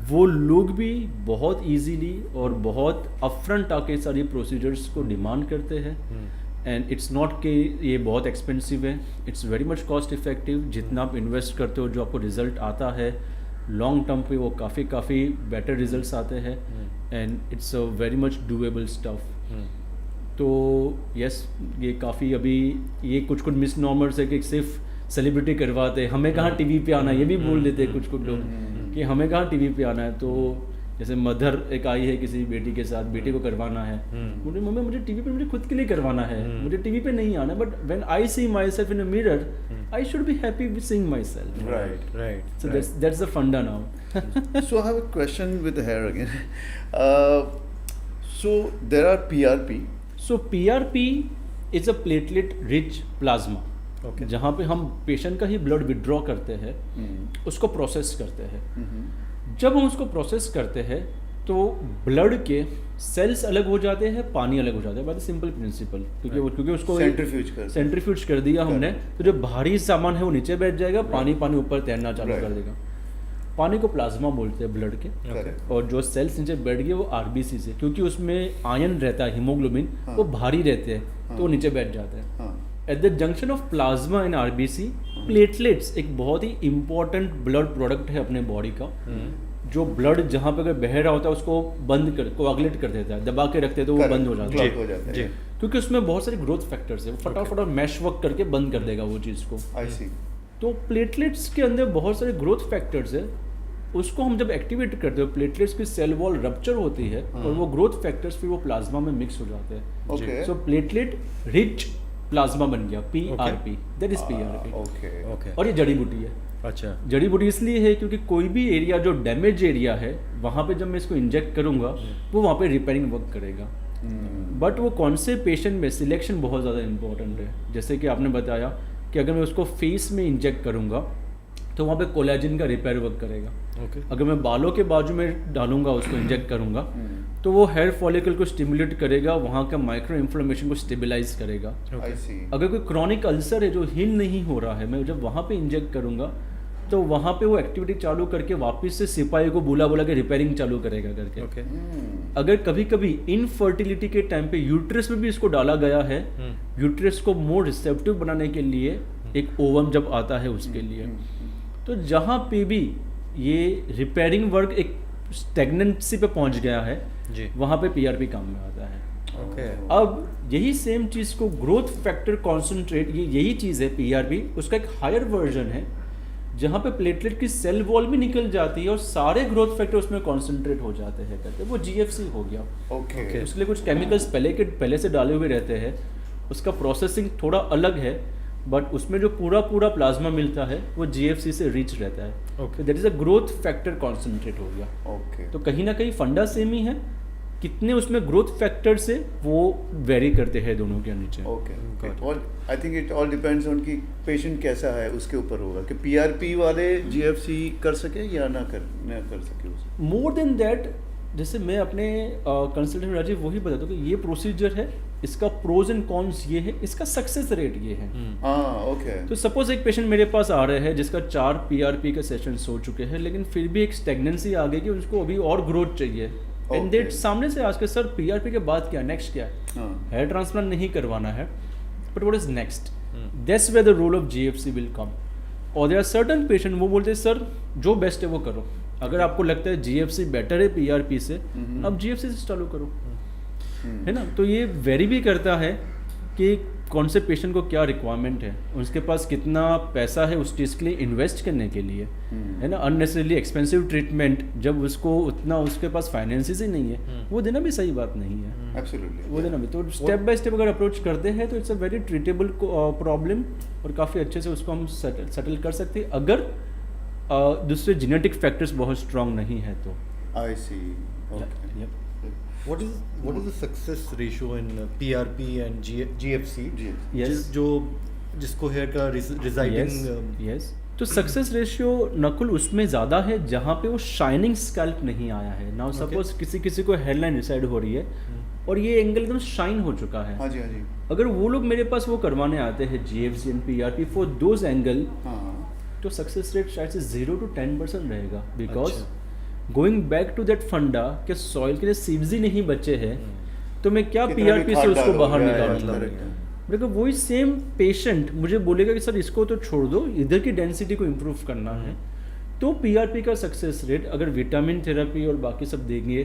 वो लोग भी बहुत इजीली और बहुत अपफ्रंट आके सारी प्रोसीजर्स को डिमांड करते हैं, एंड इट्स नॉट कि ये बहुत एक्सपेंसिव है, it's very much cost effective. जितना आप इन्वेस्ट करते हो जो आपको रिजल्ट आता है लॉन्ग टर्म पे वो काफ़ी बेटर रिजल्ट्स आते हैं, and it's a very much doable stuff. तो यस ये काफ़ी अभी ये कुछ मिस नॉर्मल्स है कि सिर्फ सेलिब्रिटी करवाते हैं, हमें कहाँ टीवी पे आना है, ये भी बोल देते हैं कुछ लोग कि हमें कहाँ टीवी पे आना है। तो जैसे मदर एक आई है किसी बेटी के साथ, बेटी को करवाना है, मुझे मम्मी मुझे टीवी पे मुझे खुद के लिए करवाना है, मुझे टीवी पे नहीं आना, but when I see myself in a mirror I should be happy with seeing myself. Right. So that's the funda now. So I have a question with the hair again. So there are PRP. So PRP is a platelet rich plasma. Okay. जहाँ पे हम patient का ही blood withdraw करते हैं, उसको process करते हैं। जब हम उसको प्रोसेस करते हैं तो ब्लड के सेल्स अलग हो जाते हैं, पानी अलग हो जाता है, बात सिंपल प्रिंसिपल, क्योंकि उसको सेंट्रीफ्यूज कर दिया हमने, तो जो भारी सामान है वो नीचे बैठ जाएगा, पानी ऊपर तैरना चालू कर देगा। पानी को प्लाज्मा बोलते हैं ब्लड के, और जो सेल्स नीचे बैठ गए वो आरबीसी से, क्योंकि उसमें आयन रहता है, हीमोग्लोबिन, वो भारी रहते हैं तो वो नीचे बैठ जाते हैं। At the junction of plasma and RBC, platelets एक बहुत ही इंपॉर्टेंट ब्लड प्रोडक्ट है अपने बॉडी का, जो ब्लड जहाँ पे अगर बह रहा होता है उसको कोआगुलेट कर देता है, दबा के रखते हैं तो वो बंद हो जाता है, क्योंकि उसमें बहुत सारे ग्रोथ फैक्टर्स है, वो फटाफट मैश वर्क करके बंद कर देगा वो चीज़ को। तो प्लेटलेट्स के अंदर बहुत सारे ग्रोथ फैक्टर्स है, उसको हम जब एक्टिवेट करते हो प्लेटलेट्स की सेल वॉल रप्चर होती है और वो ग्रोथ फैक्टर्स फिर वो प्लाज्मा में मिक्स हो जाते हैं। सो प्लेटलेट रिच प्लाज्मा बन गया, PRP, दैट इज PRP। और ये जड़ी बूटी है। अच्छा, जड़ी बूटी इसलिए है क्योंकि कोई भी एरिया जो डैमेज एरिया है वहाँ पे जब मैं इसको इंजेक्ट करूँगा वो वहाँ पे रिपेयरिंग वर्क करेगा। बट वो कौन से पेशेंट में सिलेक्शन बहुत ज़्यादा इंपॉर्टेंट है। जैसे कि आपने बताया कि अगर मैं उसको फेस में इंजेक्ट करूँगा तो वहाँ पे कोलेजन का रिपेयर वर्क करेगा। अगर मैं बालों के बाजू में डालूंगा उसको इंजेक्ट करूँगा तो वो हेयर फॉलिकल को स्टिमुलेट करेगा, वहाँ का माइक्रो इन्फ्लेमेशन को स्टेबलाइज करेगा। अगर कोई क्रॉनिक अल्सर है जो हील नहीं हो रहा है, मैं जब वहाँ पे इंजेक्ट करूँगा तो वहाँ पे वो एक्टिविटी चालू करके वापस से सिपाही को बुला के रिपेयरिंग चालू करेगा करके। अगर कभी कभी इनफर्टिलिटी के टाइम पे यूट्रस में भी इसको डाला गया है, यूट्रस को मोर रिसेप्टिव बनाने के लिए एक ओवम जब आता है उसके लिए, तो जहाँ पे भी ये रिपेयरिंग वर्क एक स्टेगनेंसी पे पहुँच गया है वहाँ पे PRP काम में आता है। अब यही सेम चीज़ को ग्रोथ फैक्टर कॉन्सेंट्रेट, ये यही चीज़ है PRP, उसका एक हायर वर्जन है जहाँ पे प्लेटलेट की सेल वॉल भी निकल जाती है और सारे ग्रोथ फैक्टर उसमें कॉन्सेंट्रेट हो जाते हैं करते, वो GFC हो गया। उसके लिए कुछ केमिकल्स पहले से डाले हुए रहते हैं, उसका प्रोसेसिंग थोड़ा अलग है, बट उसमें जो पूरा प्लाज्मा मिलता है वो GFC से रिच रहता है। That is a growth factor concentrate हो गया। तो कहीं ना कहीं फंडा सेम ही है, कितने उसमें ग्रोथ फैक्टर से वो वेरी करते हैं दोनों के नीचे। I think it all depends on कि पेशेंट कैसा है उसके ऊपर होगा कि PRP वाले GFC कर सके या ना कर सके उसे। मोर देन दैट, जैसे मैं अपने कंसल्टेंट राजीव वही बताता हूँ कि ये प्रोसीजर है, इसका प्रोज एंड कॉन्स ये है, इसका सक्सेस रेट ये है। तो सपोज एक पेशेंट मेरे पास आ रहे हैं जिसका 4 PRP के सेशंस हो चुके हैं, लेकिन फिर भी एक स्टेगनेंसी आ गई कि उसको अभी और ग्रोथ चाहिए, एंड देट सामने से आज के सर PRP के बाद क्या नेक्स्ट क्या है, हेयर ट्रांसप्लांट नहीं करवाना है, but what is next, that's where the role of GFC will come. और देयर आर सर्टन पेशेंट वो बोलते हैं सर जो बेस्ट है वो करो, अगर आपको लगता है GFC बेटर है PRP से, अब GFC से चालू करो, है ना। तो ये वेरी भी करता है कि कौन से पेशेंट को क्या रिक्वायरमेंट है, उसके पास कितना पैसा है उस चीज़ के लिए इन्वेस्ट करने के लिए, है ना। अननेसेसरीली एक्सपेंसिव ट्रीटमेंट जब उसको उतना उसके पास फाइनेंसिस ही नहीं है, वो देना भी सही बात नहीं है। एब्सोल्युटली वो देना भी, तो स्टेप बाय स्टेप अगर अप्रोच करते हैं तो it's a very treatable problem, और काफ़ी अच्छे से उसको हम सेटल कर सकते हैं अगर दूसरे जेनेटिक फैक्टर्स बहुत स्ट्रांग नहीं है तो। आई सी। What is the success ratio in PRP and GFC? Yes. जिसको हेयर का residing yes. तो सक्सेस रेशियो नकुल उसमें ज़्यादा है जहाँ पे वो शाइनिंग स्कैल्प नहीं आया है। नाउ सपोज किसी को हेडलाइन डिसाइड हो रही है और ये एंगल एकदम शाइन हो चुका है। हाँ जी, हाँ जी। अगर वो लोग मेरे पास वो करवाने आते हैं GFC and PRP for those angle, तो सक्सेस रेट शायद से 0 to 10% रहेगा। Because going back to that funda कि सॉइल के लिए सीव्स ही नहीं बचे हैं, तो मैं क्या कितना भी PRP से खाद उसको डालो, बाहर या निकालूंगा। correct। देखो वही सेम पेशेंट मुझे बोलेगा कि सर इसको तो छोड़ दो, इधर की डेंसिटी को इम्प्रूव करना है, तो PRP का सक्सेस रेट अगर विटामिन थेरेपी और बाकी सब देंगे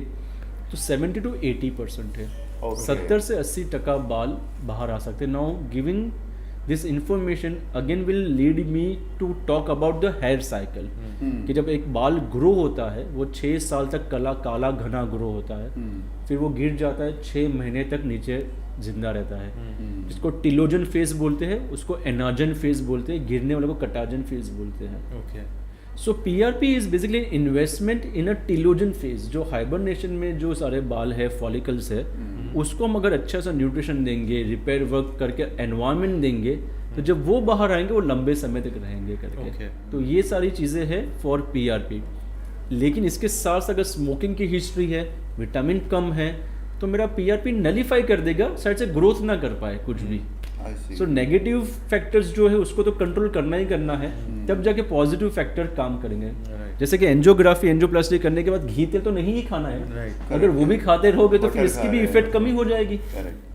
तो 70 to 80% है। Okay. 70 से 80% बाल बाहर आ सकते हैं। Now giving this information again will lead me to talk about the hair cycle, कि जब एक बाल ग्रो होता है वो 6 साल तक काला घना ग्रो होता है, फिर वो गिर जाता है, 6 महीने तक नीचे जिंदा रहता है, जिसको टिलोजन फेज बोलते हैं, उसको एनाजन फेज बोलते हैं, गिरने वाले को कटाजन फेज बोलते हैं। Okay. So PRP is basically investment in a telogen phase. जो हाइबरनेशन में जो सारे बाल है, फॉलिकल्स है, उसको हम अगर अच्छा सा न्यूट्रिशन देंगे, रिपेयर वर्क करके एनवायरनमेंट देंगे, तो जब वो बाहर आएंगे वो लंबे समय तक रहेंगे करके। Okay. तो ये सारी चीज़ें हैं फॉर PRP। लेकिन इसके साथ अगर स्मोकिंग की हिस्ट्री है, विटामिन कम है, तो मेरा PRP नलीफाई कर देगा, शायद से ग्रोथ ना कर पाए कुछ भी। सो नेगेटिव फैक्टर्स जो है उसको तो कंट्रोल करना ही करना है, तब जाके पॉजिटिव फैक्टर काम करेंगे। जैसे कि एंजियोग्राफी, एंजियोप्लास्टी करने के बाद घी तेल तो नहीं ही खाना है। अगर वो भी खाते रहोगे तो फिर इसकी भी इफेक्ट कमी हो जाएगी।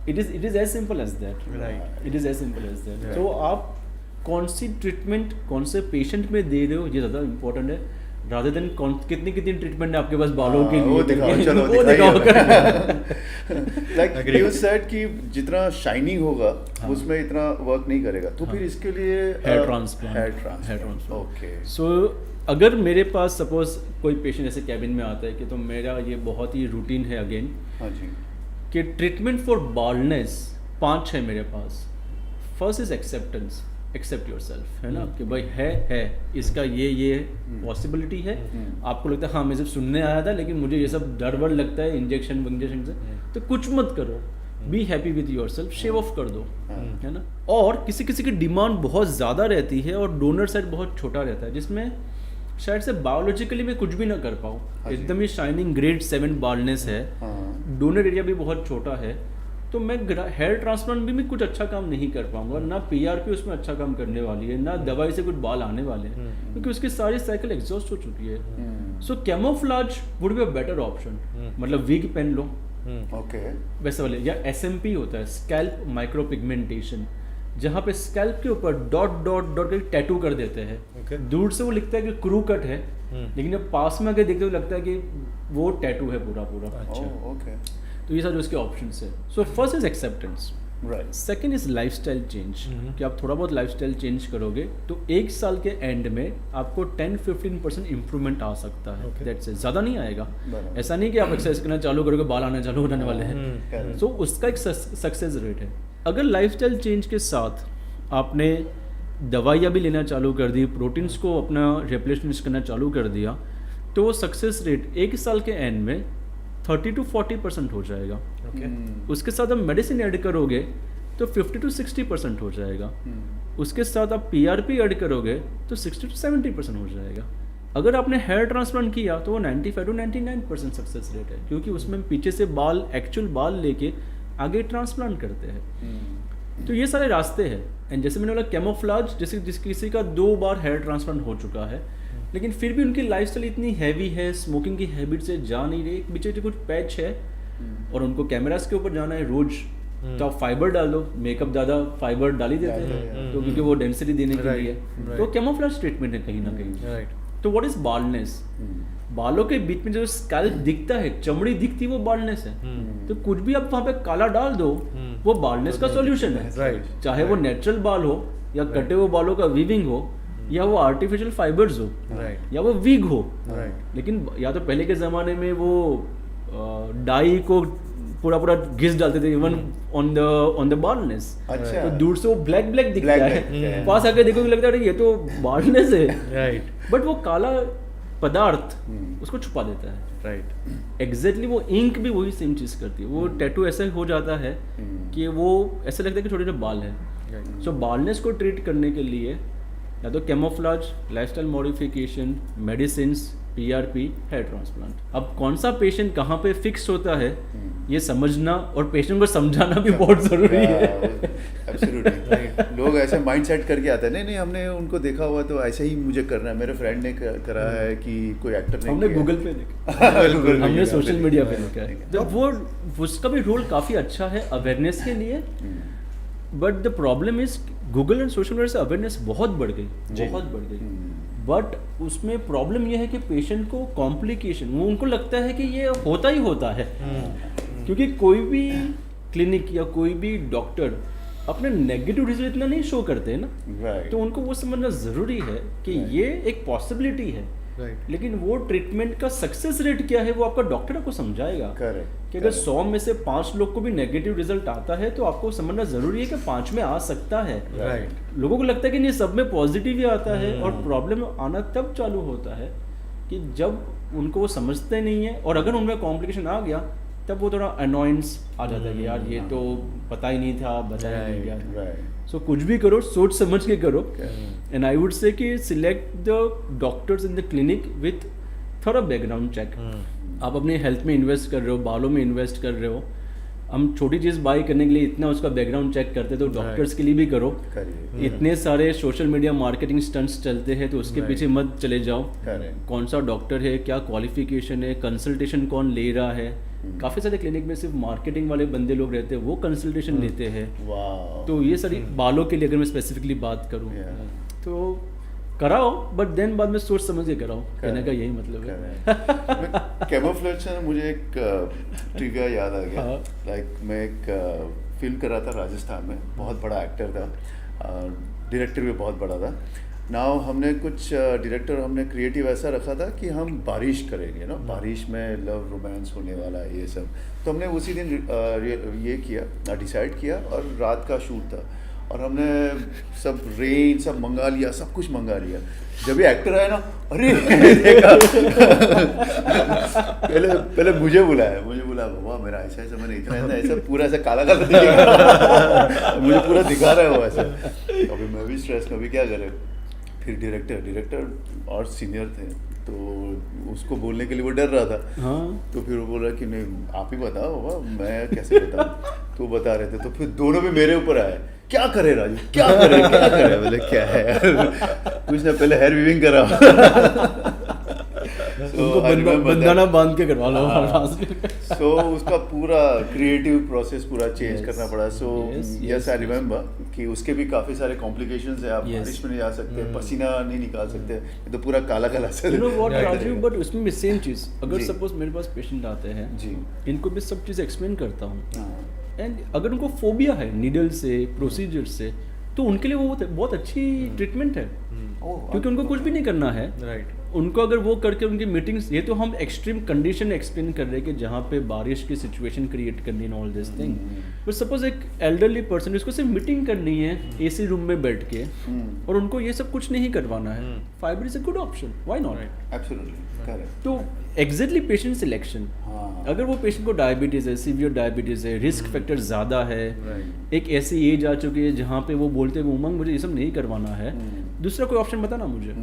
It is as simple as that. It is as simple as that. तो आप कौन सी ट्रीटमेंट कौन से पेशेंट में दे रहे हो, ये ज़्यादा इंपॉर्टेंट है, रादर देन कितनी ट्रीटमेंट है आपके पास बालों के लिए। वो दिखाओ, चलो वो दिखाओ। लाइक यू सेड कि जितना शाइनिंग होगा उसमें इतना वर्क नहीं करेगा, तो फिर इसके लिए hair transplant. Hair transplant. Okay. So अगर मेरे पास सपोज कोई पेशेंट ऐसे कैबिन में आता है कि तो मेरा ये बहुत ही रूटीन है अगेन, हाँ जी, कि ट्रीटमेंट फॉर बाल्डनेस 5 है मेरे पास। First is acceptance, accept your self, है ना, कि भाई है इसका ये पॉसिबिलिटी है। आपको लगता है हाँ मैं सिर्फ सुनने आया था लेकिन मुझे ये सब डर वर लगता है इंजेक्शन से, तो कुछ मत करो, be happy with yourself, shave off कर दो, है ना। और किसी की डिमांड बहुत ज़्यादा रहती है और डोनर साइड बहुत छोटा रहता है, जिसमें शायद से बायोलॉजिकली मैं कुछ भी ना कर पाऊँ। एकदम ही शाइनिंग ग्रेड 7 बाल्डनेस है, डोनर एरिया भी बहुत छोटा है, तो मैं हेयर ट्रांसप्लांट भी मैं कुछ अच्छा काम नहीं कर पाऊंगा, ना PRP उसमें अच्छा काम करने वाली है, ना दवाई से कुछ बाल आने वाले हैं, क्योंकि उसकी सारी साइकिल एग्जॉस्ट हो चुकी है। So camouflage would be a better option, मतलब विग पहन लो, ओके, वैसे वाले, या SMP होता है, स्कैल्प माइक्रो पिगमेंटेशन, जहाँ पे स्कैल्प के ऊपर डॉट डॉट डॉट करके टैटू कर देते हैं। दूर से वो लिखता है कि क्रू कट है, लेकिन जब पास में आके देखते हुए लगता है कि वो टैटू है पूरा। अच्छा, ओके। तो ये सारे उसके ऑप्शंस है। So first is acceptance, right. Second is lifestyle change, कि आप थोड़ा बहुत लाइफस्टाइल चेंज करोगे तो 1 साल के एंड में आपको 10-15% इंप्रूवमेंट आ सकता है। दैट्स इट, ज़्यादा नहीं आएगा। ऐसा नहीं कि आप एक्सरसाइज करना चालू करोगे बाल आना चालू होने वाले हैं। सो उसका एक सक्सेस रेट है। अगर लाइफस्टाइल चेंज के साथ आपने दवाइयाँ भी लेना चालू कर दी, प्रोटीन्स को अपना रिप्लेसमेंट करना चालू कर दिया, तो वो सक्सेस रेट 1 साल के एंड में 30 to 40% हो जाएगा। उसके साथ आप मेडिसिन ऐड करोगे तो 50 to 60% हो जाएगा। उसके साथ आप PRP ऐड करोगे तो 60 to 70% हो जाएगा। अगर आपने हेयर ट्रांसप्लांट किया तो वो 95 to 99% सक्सेस रेट है, क्योंकि उसमें पीछे से बाल, एक्चुअल बाल लेके आगे ट्रांसप्लांट करते हैं। तो ये सारे रास्ते हैं। एंड जैसे मैंने बोला कैमोफ्लेज, जैसे किसी का 2 बार हेयर ट्रांसप्लांट हो चुका है लेकिन फिर भी उनकी लाइफस्टाइल इतनी हैवी है, स्मोकिंग की हैबिट से जा नहीं रही, एक पीछे कुछ पैच है और उनको कैमरास के ऊपर जाना है रोज, तो आप फाइबर डाल दो, मेकअप ज़्यादा फाइबर डाल ही देते हैं, तो क्योंकि वो डेंसिटी देने के लिए, तो कैमोफ्लेज ट्रीटमेंट है कहीं ना कहीं। तो व्हाट इज बाल्डनेस? बालों के बीच में जो स्कैल्प दिखता है, चमड़ी दिखती है, वो बाल्डनेस है। तो कुछ भी आप वहाँ पे काला डाल दो, वो बाल्डनेस का सॉल्यूशन है। चाहे वो नेचुरल बाल हो या कटे हुए बालों का वीविंग हो या वो आर्टिफिशियल फाइबर्स हो या वो विग हो। लेकिन या तो पहले के ज़माने में वो डाई को पूरा घिस डालते थे इवन ऑन द बाल्डनेस। अच्छा। तो दूर से वो ब्लैक दिखता है, पास आके देखोगे लगता है ये तो बाल्डनेस है, बट वो काला पदार्थ उसको छुपा देता है। एग्जैक्टली वो इंक भी वही सेम चीज़ करती है। वो टैटू ऐसे हो जाता है कि वो ऐसा लगता है कि छोटे छोटे बाल हैं। सो बाल्डनेस को ट्रीट करने के लिए या तो camouflage, lifestyle modification, medicines, PRP, hair transplant. अब कौन सा पेशेंट कहाँ पे फिक्स होता है ये समझना और पेशेंट को समझाना भी बहुत ज़रूरी है। एब्सोल्युटली। लोग ऐसे माइंड सेट करके आते हैं, नहीं नहीं हमने उनको देखा हुआ तो ऐसे ही मुझे करना है। मेरे फ्रेंड ने करा है कि कोई एक्टर ने हमने किया। गूगल पे देखा, Google पे हमने देखा, सोशल मीडिया पे देखा, देखा है। तो वो उसका भी रोल काफ़ी अच्छा है अवेयरनेस के लिए, but the problem is Google and social media से अवेयरनेस बहुत बढ़ गई, बहुत बढ़ गई। बट उसमें प्रॉब्लम यह है कि पेशेंट को कॉम्प्लिकेशन, वो उनको लगता है कि ये होता ही होता है, क्योंकि कोई भी क्लिनिक या कोई भी डॉक्टर अपने नेगेटिव रिजल्ट इतना नहीं शो करते हैं ना, Right. तो उनको वो समझना ज़रूरी है कि ये एक पॉसिबिलिटी है, लेकिन वो ट्रीटमेंट का सक्सेस रेट क्या है वो आपका डॉक्टर आपको समझाएगा। Correct, कि अगर correct. 100 में से 5 लोग को भी नेगेटिव रिजल्ट आता है तो आपको समझना ज़रूरी है कि 5 में आ सकता है। राइट। लोगों को लगता है कि नहीं सब में पॉजिटिव ही आता है, और प्रॉब्लम आना तब चालू होता है कि जब उनको वो समझते नहीं है, और अगर उनमें कॉम्प्लिकेशन आ गया तब वो थोड़ा अनॉयंस आ जाता है कि यार ये तो पता ही नहीं था, बताया नहीं गया। Right. सो कुछ भी करो सोच समझ के करो, एंड आई वुड से कि select the doctors in the clinic with थोड़ा बैकग्राउंड चेक। आप अपने हेल्थ में इन्वेस्ट कर रहे हो, बालों में इन्वेस्ट कर रहे हो, हम छोटी चीज़ बाई करने के लिए इतना उसका बैकग्राउंड चेक करते तो डॉक्टर्स के लिए भी करो। करिए। इतने सारे सोशल मीडिया मार्केटिंग स्टंट्स चलते हैं तो उसके पीछे मत चले जाओ। Correct. कौन सा डॉक्टर है, क्या क्वालिफिकेशन है, कंसल्टेशन कौन ले रहा है। काफ़ी सारे क्लिनिक में सिर्फ मार्केटिंग वाले बंदे लोग रहते हैं, वो कंसल्टेशन लेते हैं। Wow. तो ये सारी बालों के लिए अगर मैं स्पेसिफिकली बात करूँ Yeah. तो कराओ, बट देन बाद में सोच समझ के कराओ, कहने का यही मतलब है। कैमोफ्लेज से मुझे एक ट्रिगर याद आ गया। हाँ। लाइक मैं एक फिल्म कर रहा था राजस्थान में, बहुत बड़ा एक्टर था, डायरेक्टर भी बहुत बड़ा था। नाउ हमने कुछ डायरेक्टर हमने क्रिएटिव ऐसा रखा था कि हम बारिश करेंगे ना, बारिश में लव रोमांस होने वाला है ये सब। तो हमने उसी दिन ये किया, डिसाइड किया, और रात का शूट था, और हमने सब रेन सब मंगा लिया, सब कुछ मंगा लिया। जब ये एक्टर आया ना, अरे देखा पहले मुझे बुलाया बाबा मेरा ऐसा ऐसा, मैंने इतना ऐसा पूरा ऐसा काला काला दिखेगा मुझे पूरा दिखा रहा है वो ऐसा। अभी मैं भी स्ट्रेस में, अभी क्या करें। फिर डायरेक्टर और सीनियर थे, तो उसको बोलने के लिए वो डर रहा था। हाँ। तो फिर वो बोला कि नहीं आप ही बताओ बाबा, मैं कैसे बताऊँ। तो बता रहे थे, तो फिर दोनों भी मेरे ऊपर आए, क्या करे राजू, क्या करे। बोले क्या है यार, कुछ ना पहले हेयर वीविंग करा। उनको बंदाना बांध के करवा लो। सो उसका पूरा क्रिएटिव प्रोसेस पूरा चेंज करना पड़ा। सो यस आई रिमेम्बर कि उसके भी काफ़ी सारे कॉम्प्लिकेशंस है। आप बारिश में नहीं जा सकते, पसीना नहीं निकाल सकते, ये तो पूरा काला काला से। You know what Raju, but उसमें भी सेम चीज़, अगर जी। सपोज मेरे पास पेशेंट आते हैं जी। इनको भी सब चीज़ एक्सप्लेन करता हूँ, एंड अगर उनको फोबिया है नीडल से, प्रोसीजर से, तो उनके लिए वो बहुत अच्छी ट्रीटमेंट है, क्योंकि उनको कुछ भी नहीं करना है। राइट। उनको अगर वो करके उनकी मीटिंग्स, ये तो हम एक्सट्रीम कंडीशन एक्सप्लेन कर रहे हैं कि जहाँ पे बारिश की सिचुएशन क्रिएट करनी है, all this thing. But suppose एक एल्डरली पर्सन, इसको सिर्फ मीटिंग करनी है एसी रूम में बैठ के, और उनको ये सब कुछ नहीं करवाना है, fibre is a good option, why not. Absolutely correct. तो एग्जैक्टली पेशेंट सिलेक्शन, अगर वो पेशेंट को डायबिटीज़ है, सीवियर डायबिटीज़ है, रिस्क फैक्टर ज़्यादा है, एक ऐसी एज आ चुकी है जहाँ पे वो बोलते हैं उमंग मुझे ये सब नहीं करवाना है, दूसरा कोई ऑप्शन बताना मुझे।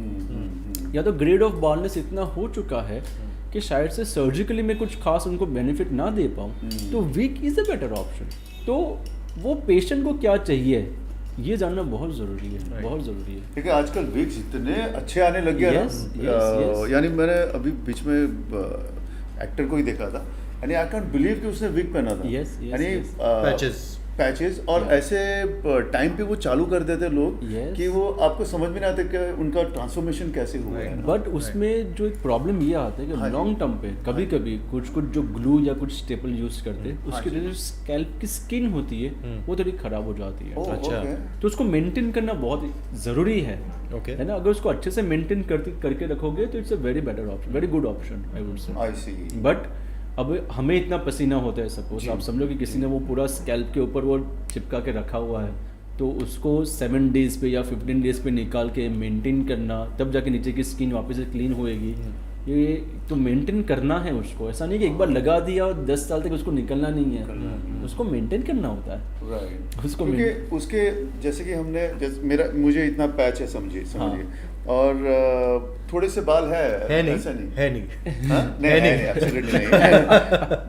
या तो ग्रेड ऑफ बालनेस इतना हो चुका है कि शायद से सर्जिकली मैं कुछ खास उनको बेनिफिट ना दे पाऊँ, तो wig is a better option. तो वो पेशेंट को क्या चाहिए ये जानना बहुत ज़रूरी है, बहुत ज़रूरी है। देखिए आजकल विग्स इतने अच्छे आने लग गया ना, यानी मैंने अभी बीच में एक्टर को ही देखा था, यानी आई कैंट बिलीव कि उसने विग पहना था, यानी पैचेस, और ऐसे टाइम पे वो चालू कर देते लोग कि वो आपको समझ में नहीं आता कि उनका ट्रांसफॉर्मेशन कैसे हुआ है। बट उसमें जो एक प्रॉब्लम ये आता है कि लॉन्ग टर्म पे कभी कभी कुछ जो ग्लू या कुछ स्टेपल यूज करते हैं, उसकी वजह से स्कैल्प की स्किन होती है वो थोड़ी खराब हो जाती है। अच्छा। तो उसको मेंटेन करना बहुत ज़रूरी है, है ना। अगर उसको अच्छे से मेंटेन करके रखोगे तो it's a very better option, very good option I would say. I C. But अब हमें इतना पसीना होता है, सपोज आप समझो कि किसी ने वो पूरा स्कैल्प के ऊपर वो चिपका के रखा हुआ है, तो उसको 7 डेज़ पे या 15 डेज़ पे निकाल के मेंटेन करना, तब जाके नीचे की स्किन वापस से क्लीन होएगी, ये तो मेंटेन करना है उसको, ऐसा नहीं कि एक बार लगा दिया और 10 साल तक उसको निकलना नहीं है, उसको मेंटेन करना होता है। राइट, उसको क्योंकि उसके जैसे कि हमने मुझे इतना पैच है समझिए और थोड़े से बाल है नहीं, ऐसा नहीं है नहीं, हाँ? नहीं absolutely नहीं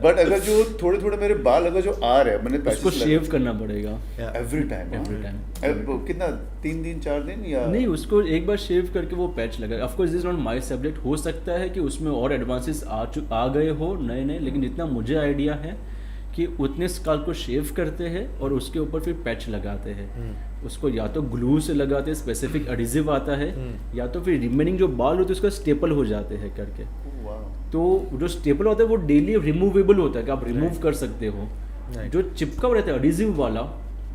बट अगर जो थोड़े थोड़े मेरे बाल अगर जो आ रहे हैं मैंने उसको शेव करना पड़ेगा एवरी टाइम कितना 3 दिन 4 दिन या नहीं, उसको एक बार शेव करके वो पैच लगा। Of course this is not my subject, हो सकता है कि उसमें और एडवांसेस आ गए हो नए, लेकिन जितना मुझे आइडिया है कि उतने स्काल्प को शेव करते हैं और उसके ऊपर फिर पैच लगाते हैं। उसको या तो ग्लू से लगाते हैं, स्पेसिफिक एडिसिव आता है, या तो फिर रिमेनिंग जो बाल होते हैं उसका स्टेपल हो जाते हैं करके। तो जो स्टेपल होता है वो डेली रिमूवेबल होता है कि आप रिमूव कर सकते हो। जो चिपका रहता है एडिसिव वाला,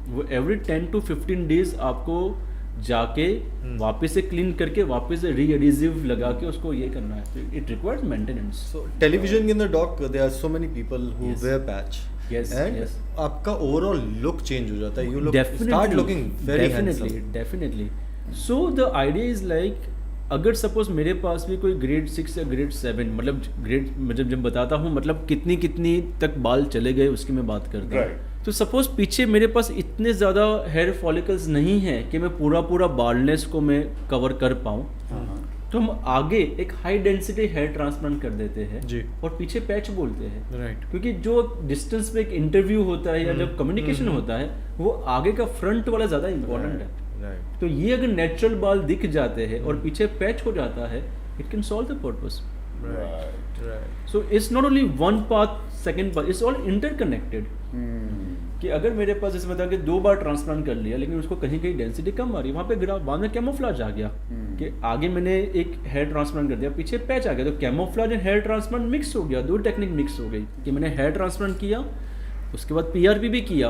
वो एवरी 10 to 15 डेज आपको जाके वापस से क्लीन करके वापस से री एडिसिव लगा के उसको ये करना है। It requires maintenance. So television in the doc, there are so many people who wear patch. Yes, and yes. आपका ओवरऑल लुक चेंज हो जाता है, you look start looking very handsome. Definitely. So the idea is like, अगर suppose मेरे पास भी कोई grade 6 या grade 7 मतलब जब बताता हूँ मतलब कितनी तक बाल चले गए उसकी मैं बात करता हूँ। तो सपोज पीछे मेरे पास इतने ज़्यादा हेयर फॉलिकल्स नहीं है कि मैं पूरा बाल्डनेस को मैं कवर कर पाऊँ, तो हम आगे एक हाई डेंसिटी हेयर ट्रांसप्लांट कर देते हैं जी, और पीछे पैच बोलते हैं। राइट, क्योंकि जो डिस्टेंस में एक इंटरव्यू होता है या जब कम्युनिकेशन होता है वो आगे का फ्रंट वाला ज़्यादा इंपॉर्टेंट है। राइट, तो ये अगर नेचुरल बाल दिख जाते हैं और पीछे पैच हो जाता है, it can solve the purpose. Right, so it's not only one path, second path, it's all interconnected. कि अगर मेरे पास जैसे बता कि 2 बार ट्रांसप्लांट कर लिया लेकिन उसको कहीं डेंसिटी कम आ रही है, वहाँ पे गिरा, बाद में कैमोफ्लेज आ गया कि आगे मैंने एक हेयर ट्रांसप्लांट कर दिया, पीछे पैच आ गया, तो camouflage and hair transplant mix हो गया, 2 टेक्निक मिक्स हो गई कि मैंने हेयर ट्रांसप्लांट किया, उसके बाद PRP भी किया,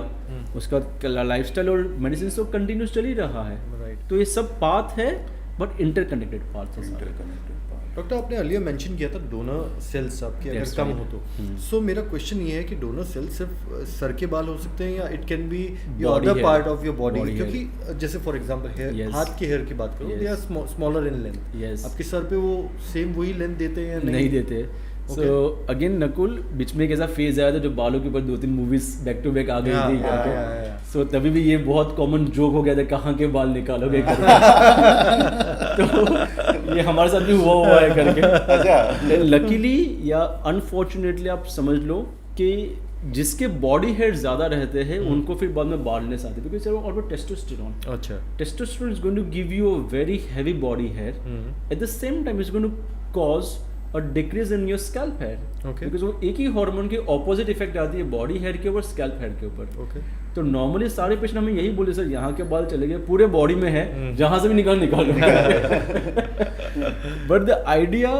उसका लाइफस्टाइल और मेडिसिन तो कंटिन्यूस चल ही रहा है। राइट। तो ये सब पाथ है बट इंटरकनेक्टेड पाथ है। डॉक्टर आपने अर्लियर मेंशन किया था डोनर सेल्स आपके अगर That's कम right. हो तो सो मेरा क्वेश्चन ये है कि डोनर सेल्स सिर्फ सर के बाल हो सकते हैं या it can be your Body other hair. Part of your body, Body क्योंकि जैसे फॉर एग्जांपल हेयर Yes. हाथ के हेयर की बात करो, they Yes. Are smaller in length, Yes. आपके सर पे वो सेम वही लेंथ देते हैं या नहीं देते। सो अगेन नकुल, बीच में एक ऐसा फेज आया था जो बालों के ऊपर 2-3 मूवीज बैक टू बैक आ गई थी, सो तभी भी ये बहुत कॉमन जोक हो गया था कहाँ के बाल निकालोगे तो ये हमारे साथ भी हुआ है करके। लकीली या अनफॉर्चुनेटली आप समझ लो कि जिसके बॉडी हेयर ज्यादा रहते हैं उनको फिर बाद में बाल्डनेस आती है, बिकॉज और टेस्टोस्टेरोन, अच्छा, testosterone is going to give you a very heavy body hair, at the same time is going to cause और decrease in your scalp hair, because वो एक ही हार्मोन की ऑपोजिट इफेक्ट आती है बॉडी हेयर के ऊपर, स्कैल्प हेयर के ऊपर। तो नॉर्मली सारे पेशेंट हमें यही बोले सर यहाँ के बाल चले गए, पूरे बॉडी में है, जहां से भी निकालो but the idea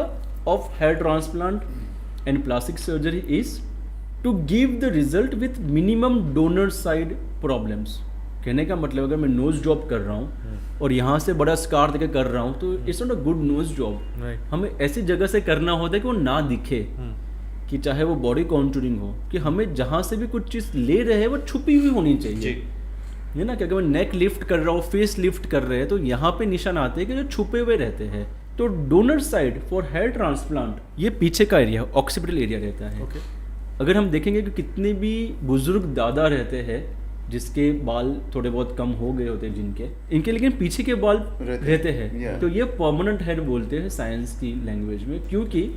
of hair transplant and plastic surgery is to give the result with minimum donor side problems. कहने का मतलब अगर मैं नोज जॉब कर रहा हूँ और यहाँ से बड़ा स्कार देकर कर रहा हूँ तो it's not a good nose job. हमें ऐसी जगह से करना होता है कि वो ना दिखे, कि चाहे वो बॉडी कॉन्टूरिंग हो, कि हमें जहाँ से भी कुछ चीज़ ले रहे हैं वो छुपी हुई होनी चाहिए, है ना। कि अगर मैं नेक लिफ्ट कर रहा हूँ, फेस लिफ्ट कर रहे हैं, तो यहाँ पे निशान आते हैं कि जो छुपे हुए रहते हैं। तो donor side for hair transplant ये पीछे का एरिया, ऑक्सीपिटल एरिया रहता है। अगर हम देखेंगे कि कितने भी बुजुर्ग दादा रहते हैं जिसके बाल थोड़े बहुत कम हो गए होते हैं जिनके, इनके लेकिन पीछे के बाल रहते हैं, तो ये परमानेंट हेयर बोलते हैं साइंस की लैंग्वेज में, क्योंकि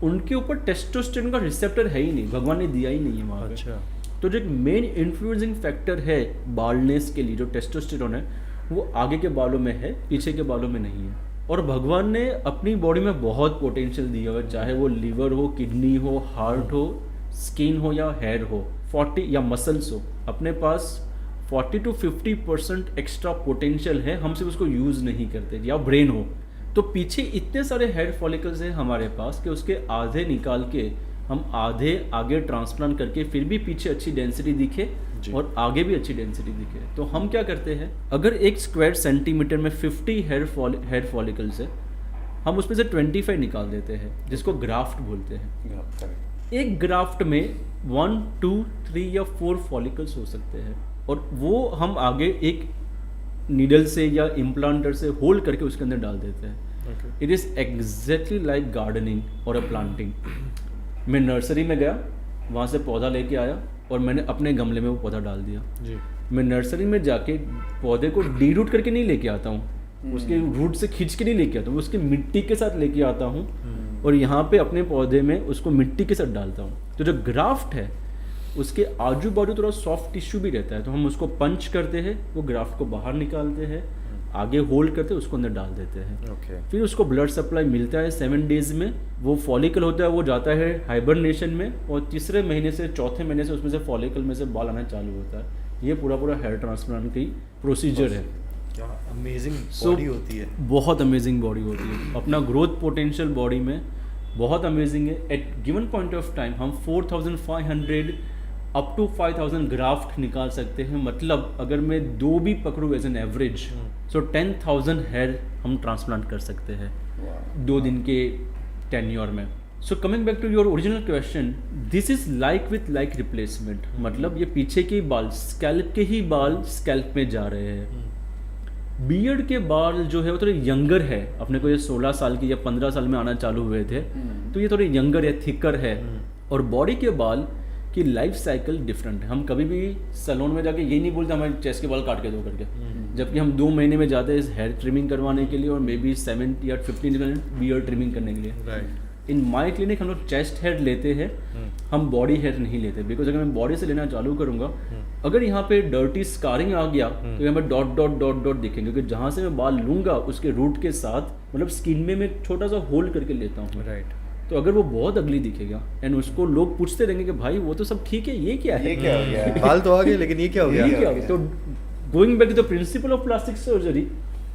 उनके ऊपर टेस्टोस्टेरोन का रिसेप्टर है ही नहीं, भगवान ने दिया ही नहीं है वहाँ पे। तो जो एक मेन इन्फ्लुएंसिंग फैक्टर है बाल्डनेस के लिए जो टेस्टोस्टेरोन है, वो आगे के बालों में है, पीछे के बालों में नहीं है। और भगवान ने अपनी बॉडी में बहुत पोटेंशियल दिया हुआ है, चाहे वो लिवर हो, किडनी हो, हार्ट हो, स्किन हो या हेयर हो, 40 या मसल्स हो, अपने पास 40 to 50% एक्स्ट्रा पोटेंशियल है, हम सिर्फ उसको यूज़ नहीं करते। या ब्रेन हो, तो पीछे इतने सारे हेयर फॉलिकल्स हैं हमारे पास कि उसके आधे निकाल के हम आधे आगे ट्रांसप्लांट करके फिर भी पीछे अच्छी डेंसिटी दिखे और आगे भी अच्छी डेंसिटी दिखे। तो हम क्या करते हैं, अगर 1 स्क्वायर सेंटीमीटर में 50 हेयर फॉलिकल्स है, हम उसमें से 25 निकाल देते हैं, जिसको ग्राफ्ट बोलते हैं। एक ग्राफ्ट में 1, 2, 3 या 4 फॉलिकल्स हो सकते हैं, और वो हम आगे एक नीडल से या इम्प्लांटर से होल्ड करके उसके अंदर डाल देते हैं। It is exactly like gardening और अ प्लांटिंग। मैं नर्सरी में गया, वहाँ से पौधा लेके आया और मैंने अपने गमले में वो पौधा डाल दिया जी। मैं नर्सरी में जाके पौधे को डी रूट करके नहीं लेके आता हूँ, उसके रूट से खींच के नहीं लेके आता हूँ, उसकी मिट्टी के साथ लेके आता हूँ और यहाँ पे अपने पौधे में उसको मिट्टी के साथ डालता हूँ। तो जो ग्राफ्ट है उसके आजू बाजू थोड़ा सॉफ्ट टिश्यू भी रहता है, तो हम उसको पंच करते हैं, वो ग्राफ्ट को बाहर निकालते हैं, आगे होल्ड करते हैं, उसको अंदर डाल देते हैं। ओके। फिर उसको ब्लड सप्लाई मिलता है 7 डेज में, वो फॉलिकल होता है, वो जाता है हाइबरनेशन में और तीसरे महीने से चौथे महीने से उसमें से फॉलिकल में से बाल आना चालू होता है। ये पूरा हेयर ट्रांसप्लांट की प्रोसीजर है। क्या अमेजिंग बॉडी होती है। बहुत अमेजिंग बॉडी होती है, अपना ग्रोथ पोटेंशियल बॉडी में बहुत अमेजिंग है। At given point of time हम 4500 अप टू 5000 ग्राफ्ट निकाल सकते हैं। मतलब अगर मैं 2 भी पकड़ूँ as an average, so 10,000 hair हम ट्रांसप्लांट कर सकते हैं 2 दिन के टेन्योर में। So coming back to your original question, this is like with like replacement. मतलब ये पीछे के बाल, स्कैल्प के ही बाल स्कैल्प में जा रहे हैं। बियर्ड के बाल जो है वो थोड़े यंगर है, अपने को ये 16 साल की या 15 साल में आना चालू हुए थे, तो ये थोड़े यंगर है, थिकर है। और बॉडी के बाल की लाइफ साइकिल डिफरेंट है। हम कभी भी सैलून में जाके ये नहीं बोलते हमारे चेस्ट के बाल काट के दो करके, जबकि हम 2 महीने में जाते हैं हेयर ट्रिमिंग करवाने के लिए और मे बी 7 या 15 दिन बियर्ड ट्रिमिंग करने के लिए। राइट। इन माई क्लिनिक हम लोग चेस्ट हेयर लेते हैं, हम बॉडी हेयर नहीं लेते, बिकॉज अगर मैं बॉडी से लेना चालू करूँगा, अगर यहाँ पे डर्टी स्कारिंग आ गया तो यहाँ पे डॉट डॉट डॉट डॉट दिखेंगे, क्योंकि जहाँ से मैं बाल लूँगा उसके रूट के साथ मतलब स्किन में मैं छोटा सा होल्ड करके लेता हूँ। राइट। तो अगर वो बहुत अगली दिखेगा एंड उसको लोग पूछते रहेंगे कि भाई वो तो सब ठीक है, ये क्या है, ये क्या हो गया? बाल तो आ गए लेकिन ये क्या हो गया? ये क्या हो गया? तो going back to the principle of plastic surgery,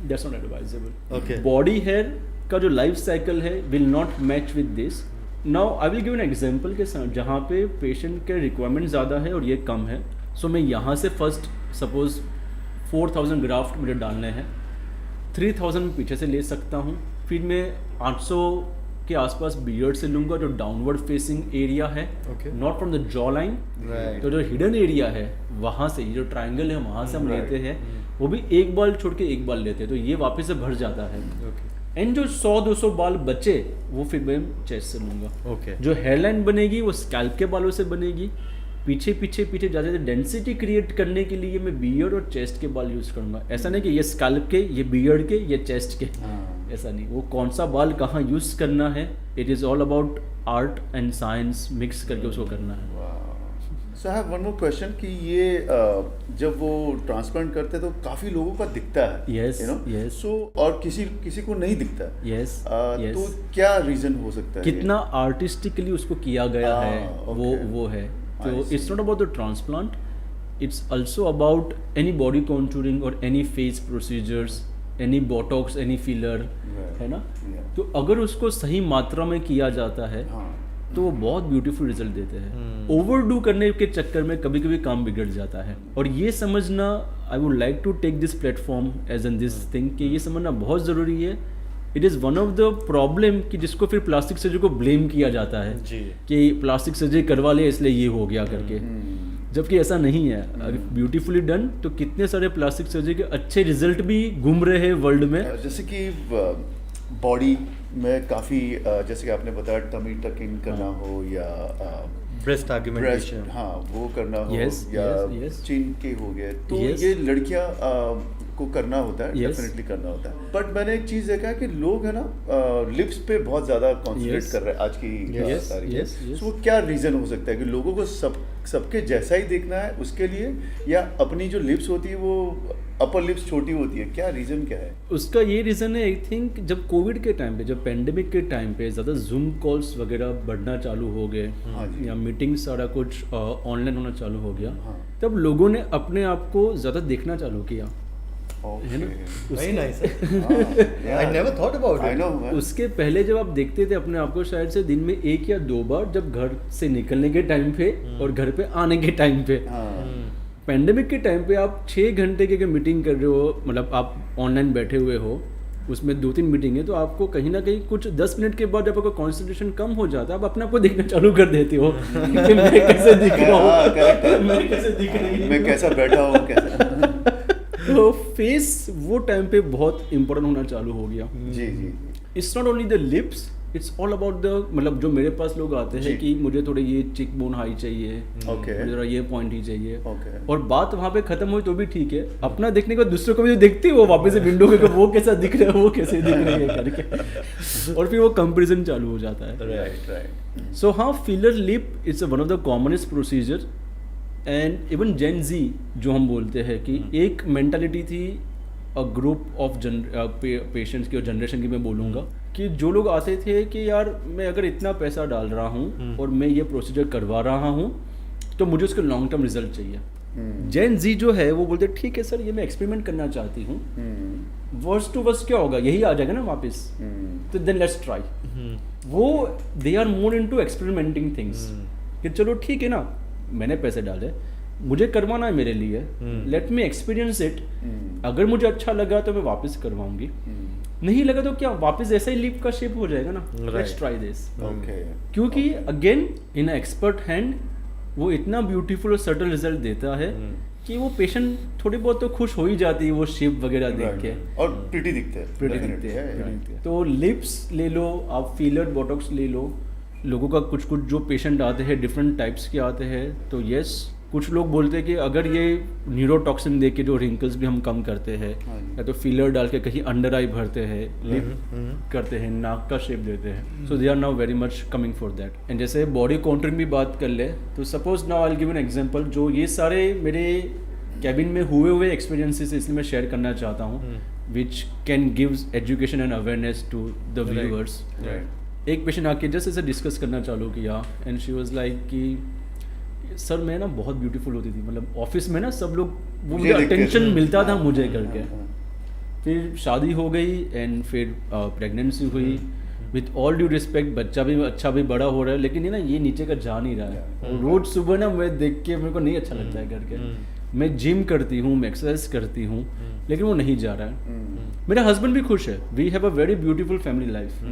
that's not advisable. Okay. Body hair का जो लाइफ साइकिल है will not match with this. Now I will give an example के साथ जहाँ पे पेशेंट के रिक्वायरमेंट ज़्यादा है और ये कम है। सो मैं यहाँ से फर्स्ट सपोज 4000 ग्राफ्ट मुझे डालने हैं, 3000 पीछे से ले सकता हूँ, फिर मैं 800 के आसपास बियर्ड से लूँगा जो डाउनवर्ड फेसिंग एरिया है, Okay. Not from the jaw line. Right. तो जो हिडन एरिया है वहाँ से, ये जो ट्राइंगल है वहाँ से हम Right. लेते हैं, वो भी एक बाल छोड़ के एक बाल लेते हैं, तो ये वापस से भर जाता है। ओके। एंड जो 100-200 बाल बचे वो फिर मैं चेस्ट से लूँगा। ओके। जो हेयरलाइन बनेगी वो स्कैल्प के बालों से बनेगी। पीछे पीछे पीछे ज़्यादा डेंसिटी क्रिएट करने के लिए मैं बियर्ड और चेस्ट के बाल यूज़ करूँगा। ऐसा नहीं कि ये स्कैल्प के, ये बियर्ड के, ये चेस्ट के, ऐसा नहीं। वो कौन सा बाल कहाँ यूज़ करना है, it is all about art and science mix करके उसको करना है। So I have one more question कि ये जब वो ट्रांसप्लांट करते हैं तो काफी लोगों का दिखता है, Yes, यू नो, yes. सो और किसी को नहीं दिखता है। Yes, yes. तो क्या रीजन हो सकता है? कितना आर्टिस्टिकली उसको किया गया है, okay. वो है। I तो see. It's not about the transplant, it's also about any body contouring और any face procedures, any botox, any filler, Right. है ना। Yeah. तो अगर उसको सही मात्रा में किया जाता है हाँ, तो वो बहुत ब्यूटीफुल रिजल्ट देते हैं। ओवरडू करने के चक्कर में कभी कभी काम बिगड़ जाता है, और ये समझना, I would like to take this platform as an this thing, कि ये समझना बहुत ज़रूरी है। It is one of the problem कि जिसको फिर प्लास्टिक सर्जरी को ब्लेम किया जाता है जी। कि प्लास्टिक सर्जरी करवा ले इसलिए ये हो गया करके, जबकि ऐसा नहीं है। अगर ब्यूटीफुली डन तो कितने सारे प्लास्टिक सर्जरी के अच्छे रिजल्ट भी घूम रहे हैं वर्ल्ड में। जैसे कि बॉडी में काफी जैसे कि आपने बताया टमी टक इन करना हो या ब्रेस्ट ब्रेस्ट, आर्गुमेंटेशन। हाँ वो करना हो, Yes, या yes, yes. चिन के हो गए, तो Yes. ये लड़कियां को करना होता है, Yes. डेफिनेटली करना होता है। बट मैंने एक चीज देखा है कि लोग है ना लिप्स पे बहुत ज्यादा कॉन्सेंट्रेट Yes. कर रहे हैं आज की Yes, तारीख में। yes, yes. So, वो क्या रीजन हो सकता है कि लोगों को सबके जैसा ही देखना है उसके लिए, या अपनी जो लिप्स होती है वो अपर लिप्स छोटी होती है, क्या रीजन क्या है? उसका ये रीज़न है, आई थिंक जब कोविड के टाइम पे, जब पेंडेमिक के टाइम पे ज़्यादा जूम कॉल्स वगैरह बढ़ना चालू हो गए, हाँ जी। या मीटिंग सारा कुछ ऑनलाइन होना चालू हो गया, हाँ। तब लोगों ने अपने आप को ज़्यादा देखना चालू किया, है ना। Very nice. I never thought about I it. No. उसके पहले जब आप देखते थे अपने आप को शायद से दिन में 1 या 2 बार, जब घर से निकलने के टाइम पे और घर पे आने के टाइम पे। पेंडेमिक के टाइम पे आप 6 घंटे की मीटिंग कर रहे हो, मतलब आप ऑनलाइन बैठे हुए हो, उसमें 2-3 मीटिंग है, तो आपको कहीं ना कहीं कुछ 10 मिनट के बाद जब आपका कॉन्सेंट्रेशन कम हो जाता है, आप अपने आप को देखना चालू कर देते हो कि मैं कैसे दिख रहा हाँ, correct है। हूँ, मैं कैसे दिख रही हूँ, मैं कैसा बैठा हूँ, कैसा तो फेस वो टाइम पे बहुत इम्पोर्टेंट होना चालू हो गया। जी जी जी। It's not only the lips, it's all about the, मतलब जो मेरे पास लोग आते जी। हैं कि मुझे थोड़े ये चिक बोन हाई चाहिए, Okay. मुझे थोड़ा ये पॉइंट ही चाहिए, Okay. और बात वहाँ पे खत्म हुई तो भी ठीक है, अपना देखने के बाद दूसरों को भी जो देखती है वो वापस से विंडो पे वो कैसा दिख रहा है, वो कैसे दिख रही है करके, और फिर वो कंपेरिजन चालू हो जाता है। राइट सो हाँ, filler lip it's one of the commonest procedure, and even Gen Z जो हम बोलते हैं कि एक मेंटालिटी थी अ ग्रुप ऑफ पेशेंट्स की और जनरेशन की, मैं बोलूँगा कि जो लोग आते थे कि यार मैं अगर इतना पैसा डाल रहा हूँ और मैं ये प्रोसीजर करवा रहा हूँ तो मुझे उसका लॉन्ग टर्म रिजल्ट चाहिए। जेन जी जो है वो बोलते ठीक है सर, ये मैं एक्सपेरिमेंट करना चाहती हूँ, वर्स्ट टू वर्स्ट क्या होगा, यही आ जाएगा ना वापस, तो देन लेट्स ट्राई। वो they are more into experimenting things कि चलो ठीक है ना, मैंने पैसे डाले, मुझे करवाना है मेरे लिए, लेट मी एक्सपीरियंस इट, अगर मुझे अच्छा लगा तो मैं वापस करवाऊंगी, नहीं लगा तो क्या वापस ऐसा ही लिप का शेप हो जाएगा ना, लेट्स ट्राई दिस। ओके क्योंकि अगेन इन एक्सपर्ट हैंड वो इतना ब्यूटीफुल और सटल रिजल्ट देता है कि वो पेशेंट थोड़ी बहुत तो खुश हो ही जाती है वो शेप वगैरह देख के, और प्रिटी दिखते हैं, प्रिटी definitely, दिखते yeah, yeah. हैं। तो लिप्स ले लो आप, फीलर बोटॉक्स ले लो, लोगों का कुछ कुछ जो पेशेंट आते हैं डिफरेंट टाइप्स के आते हैं, तो यस कुछ लोग बोलते हैं कि अगर ये न्यूरोटॉक्सिन दे के जो रिंकल्स भी हम कम करते हैं, या तो फिलर डाल के कहीं अंडर आई भरते हैं, लिप करते हैं, नाक का शेप देते हैं, so they are now very much coming for that. And जैसे बॉडी कॉन्टूरिंग भी बात कर ले तो suppose now I will give an example, जो ये सारे मेरे कैबिन में हुए एक्सपीरियंसेस इसलिए मैं शेयर करना चाहता हूँ, which can gives education and awareness to the viewers. एक पेशेंट आके जस्ट ऐसे डिस्कस करना चालू किया एंड शी वाज लाइक कि सर मैं ना बहुत ब्यूटीफुल होती थी, मतलब ऑफिस में ना सब लोग वो मुझे देखते अटेंशन थे। मिलता था हाँ, मुझे हाँ, करके। हाँ, फिर शादी हो गई एंड फिर प्रेगनेंसी हुई, विथ ऑल ड्यू रिस्पेक्ट बच्चा भी अच्छा भी बड़ा हो रहा है, लेकिन ये ना ये नीचे का जा नहीं रहा है, और रोज सुबह ना मैं देख के मेरे को नहीं अच्छा लगता है करके। मैं जिम करती हूँ, मैं एक्सरसाइज करती हूँ, लेकिन वो नहीं जा रहा है। मेरा हस्बैंड भी खुश है, we have a very beautiful family life,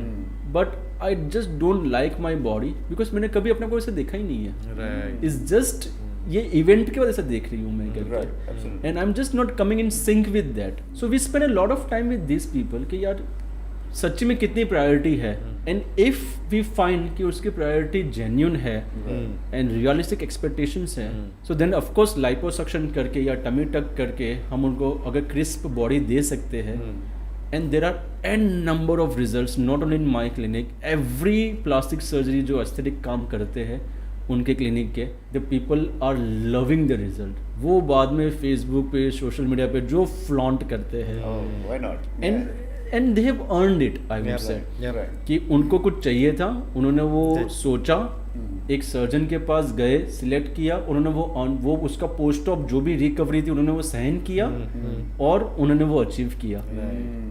but I just don't like my body because मैंने कभी अपना को ऐसे देखा ही नहीं है। इट्स जस्ट ये इवेंट के वजह से देख रही हूँ मैं Right, करके, absolutely. And I am just not coming in sync with that. So we spend a lot of time with this people कि यार सच्ची में कितनी प्रायोरिटी है, एंड इफ वी फाइंड कि उसकी प्रायोरिटी जेन्युइन है एंड रियलिस्टिक एक्सपेक्टेशंस है, so then of course liposuction करके या टमी टक करके हम उनको अगर क्रिस्प बॉडी दे सकते हैं, and there are a number of results not only in my clinic, every plastic surgery जो एस्थेटिक काम करते हैं उनके क्लिनिक के, the people are loving the result. वो बाद में फेसबुक पे सोशल मीडिया पे जो फ्लॉन्ट करते हैं, Oh, why not? And they have earned it, I would से कि उनको कुछ चाहिए था, उन्होंने वो सोचा, एक सर्जन के पास गए, सिलेक्ट किया, उन्होंने वो उसका पोस्ट ऑफ जो भी रिकवरी थी उन्होंने वो सहन किया और उन्होंने वो अचीव किया,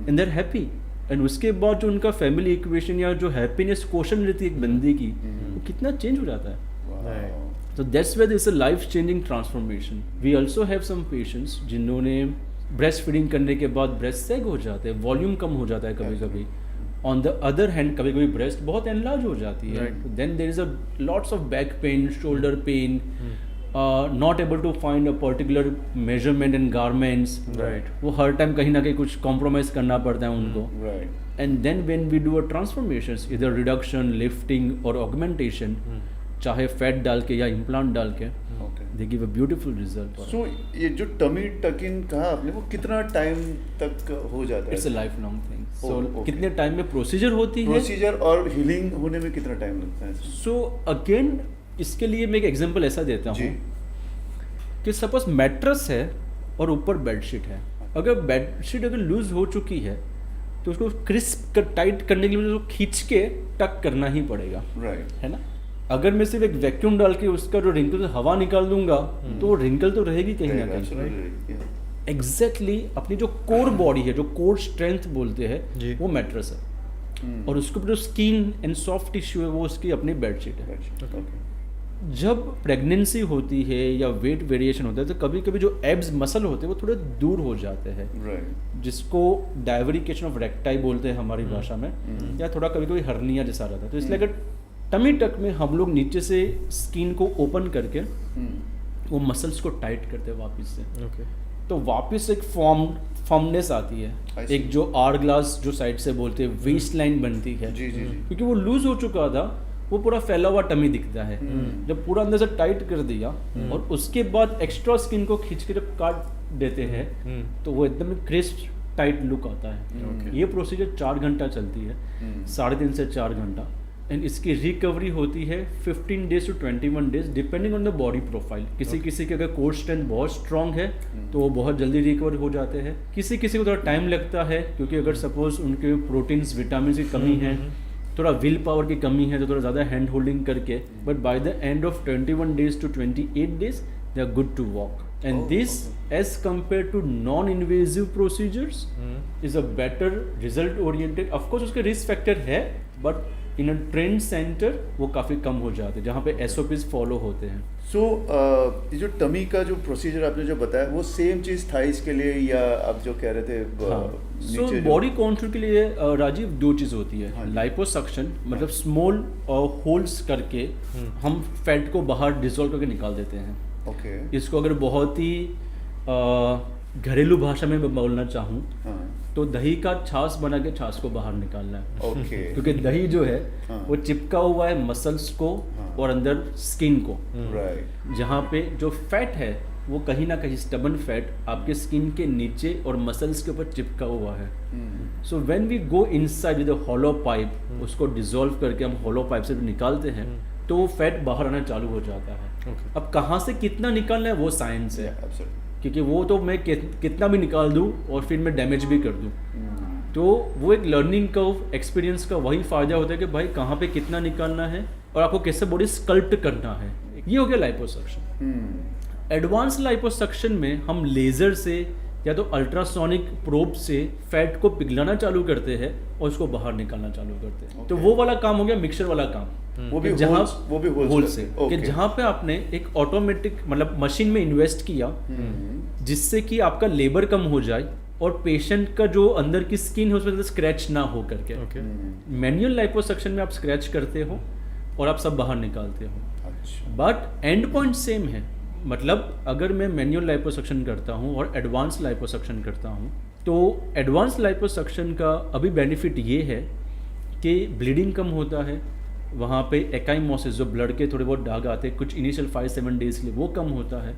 and they are happy. And उसके बाद जो उनका फैमिली इक्वेशन या जो हैप्पीनेस क्वेश्चन रहती है एक बंदे की, वो कितना चेंज हो जाता है। So that's where there's a life-changing transformation. We also have some patients जिन्होंने ब्रेस्ट फीडिंग करने के बाद ब्रेस्ट सेग हो जाते हैं, वॉल्यूम कम हो जाता है कभी कभी। ऑन द अदर हैंड कभी कभी ब्रेस्ट बहुत एनलार्ज हो जाती है, then there is a lots of back pain, shoulder pain, not able to find a particular measurement in garments, वो हर टाइम कहीं ना कहीं कुछ कॉम्प्रोमाइज करना पड़ता है उनको। Right. And then when we do a transformations, इधर रिडक्शन, लिफ्टिंग और ऑगमेंटेशन, चाहे फैट डाल के या इम्प्लांट डाल के, Okay. They give a beautiful result. So, ये जो टमी टक इन कहा आपने, वो कितना टाइम तक हो जाता है? It's a life long thing. So okay. कितने टाइम में प्रोसीजर होती है, प्रोसीजर और हीलिंग होने में कितना टाइम लगता है? सो अगेन इसके लिए मैं एक एग्जांपल ऐसा देता जी। हूँ कि सपोज मैट्रेस है और ऊपर बेडशीट है, अगर बेडशीट अगर लूज हो चुकी है तो उसको क्रिस्प टाइट करने के लिए उसको खींच के टक करना ही पड़ेगा, राइट। है ना। अगर मैं सिर्फ एक वैक्यूम डाल के उसका जो रिंकल से हवा निकाल दूंगा तो रिंकल तो रहेगी कहीं ना कहीं। एग्जैक्टली अपनी जो कोर बॉडी है, जो कोर स्ट्रेंथ बोलते हैं, वो मैट्रेस है, और उसके ऊपर जो स्किन एंड सॉफ्ट टिश्यू है वो उसकी अपनी बेडशीट है। जब प्रेगनेंसी होती है या वेट वेरिएशन होता है तो कभी कभी जो एब्स मसल होते हैं वो थोड़े दूर हो जाते हैं, जिसको डायवरिकेशन ऑफ रेक्टाई बोलते हैं हमारी भाषा में, या थोड़ा कभी कभी हर्निया जैसा रहता है। तो इसलिए अगर टमी टक में हम लोग नीचे से स्किन को ओपन करके वो मसल्स को टाइट करते हैं वापस से, तो वापस एक फर्मनेस आती है, I see. एक जो आर ग्लास जो साइड से बोलते हैं वेस्ट लाइन बनती है, जी जी जी क्योंकि वो लूज हो चुका था, वो पूरा फैला हुआ टमी दिखता है। जब पूरा अंदर से टाइट कर दिया और उसके बाद एक्स्ट्रा स्किन को खींच के जब काट देते हैं तो वो एकदम क्रिस्प टाइट लुक आता है। Okay. ये प्रोसीजर 4 घंटा चलती है, 3.5 से 4 घंटा, एंड इसकी रिकवरी होती है 15 days to 21 days depending on the body profile. किसी की अगर कोर स्ट्रेंथ बहुत स्ट्रांग है तो वो बहुत जल्दी रिकवर हो जाते हैं, किसी को थोड़ा टाइम लगता है, क्योंकि अगर सपोज उनके प्रोटीन्स विटामिन की कमी है, थोड़ा विल पावर की कमी है, तो थोड़ा ज़्यादा हैंड होल्डिंग करके, but by the end of 21 days to 28 days they are good to walk. And this as compare to non invasive procedures is a better result oriented. Of course उसके risk factor है, but in a trained center वो काफ़ी कम हो जाते हैं जहाँ पे SOPs follow होते हैं। सो ये जो टमी का जो प्रोसीजर आपने जो बताया वो सेम चीज़ थाइस के लिए, या आप जो कह रहे थे सो नीचे बॉडी कॉन्टूर के लिए राजीव 2 चीज़ होती हाँ है, जी। लाइपोसक्शन मतलब स्मॉल होल्ड्स करके हम फैट को बाहर डिसॉल्व करके निकाल देते हैं। ओके इसको अगर बहुत ही घरेलू भाषा में मैं बोलना चाहूँ हाँ तो दही का छाछ बना के छाछ को बाहर निकालना है। ओके क्योंकि दही जो है हाँ। वो चिपका हुआ है मसल्स को हाँ। और अंदर स्किन को, राइट जहाँ पे जो फैट है वो कहीं ना कहीं स्टबन फैट आपके स्किन के नीचे और मसल्स के ऊपर चिपका हुआ है। So when we go inside with hollow pipe, उसको डिसॉल्व करके हम हॉलो पाइप से निकालते हैं तो वो फैट बाहर आना चालू हो जाता है। अब कहाँ से कितना निकालना है वो साइंस है, क्योंकि वो तो मैं कितना भी निकाल दूँ और फिर मैं डैमेज भी कर दूँ। तो वो एक लर्निंग कर्व एक्सपीरियंस का वही फ़ायदा होता है कि भाई कहाँ पे कितना निकालना है और आपको कैसे बॉडी स्कल्प्ट करना है। ये हो गया लाइपोसक्शन। एडवांस लाइपोसक्शन में हम लेज़र से या तो अल्ट्रासोनिक प्रोब से फैट को पिघलाना चालू करते हैं और उसको बाहर निकालना चालू करते हैं। तो वो वाला काम हो गया मिक्सचर वाला काम, वो भी होल होल से कि जहाँ पे आपने एक ऑटोमेटिक मतलब मशीन में इन्वेस्ट किया जिससे कि आपका लेबर कम हो जाए और पेशेंट का जो अंदर की स्किन है उसमें स्क्रैच ना हो करके। मैनुअल लाइपोसक्शन में आप स्क्रैच करते हो और आप सब बाहर निकालते हो, बट एंड पॉइंट सेम है। मतलब अगर मैं मैनुअल लाइपोसक्शन करता हूँ और एडवांस लाइपोसक्शन करता हूँ तो एडवांस लाइपोसक्शन का अभी बेनिफिट ये है कि ब्लीडिंग कम होता है, वहाँ पे एकाइमोसिस जो ब्लड के थोड़े बहुत दाग आते हैं कुछ इनिशियल 5-7 डेज के लिए वो कम होता है,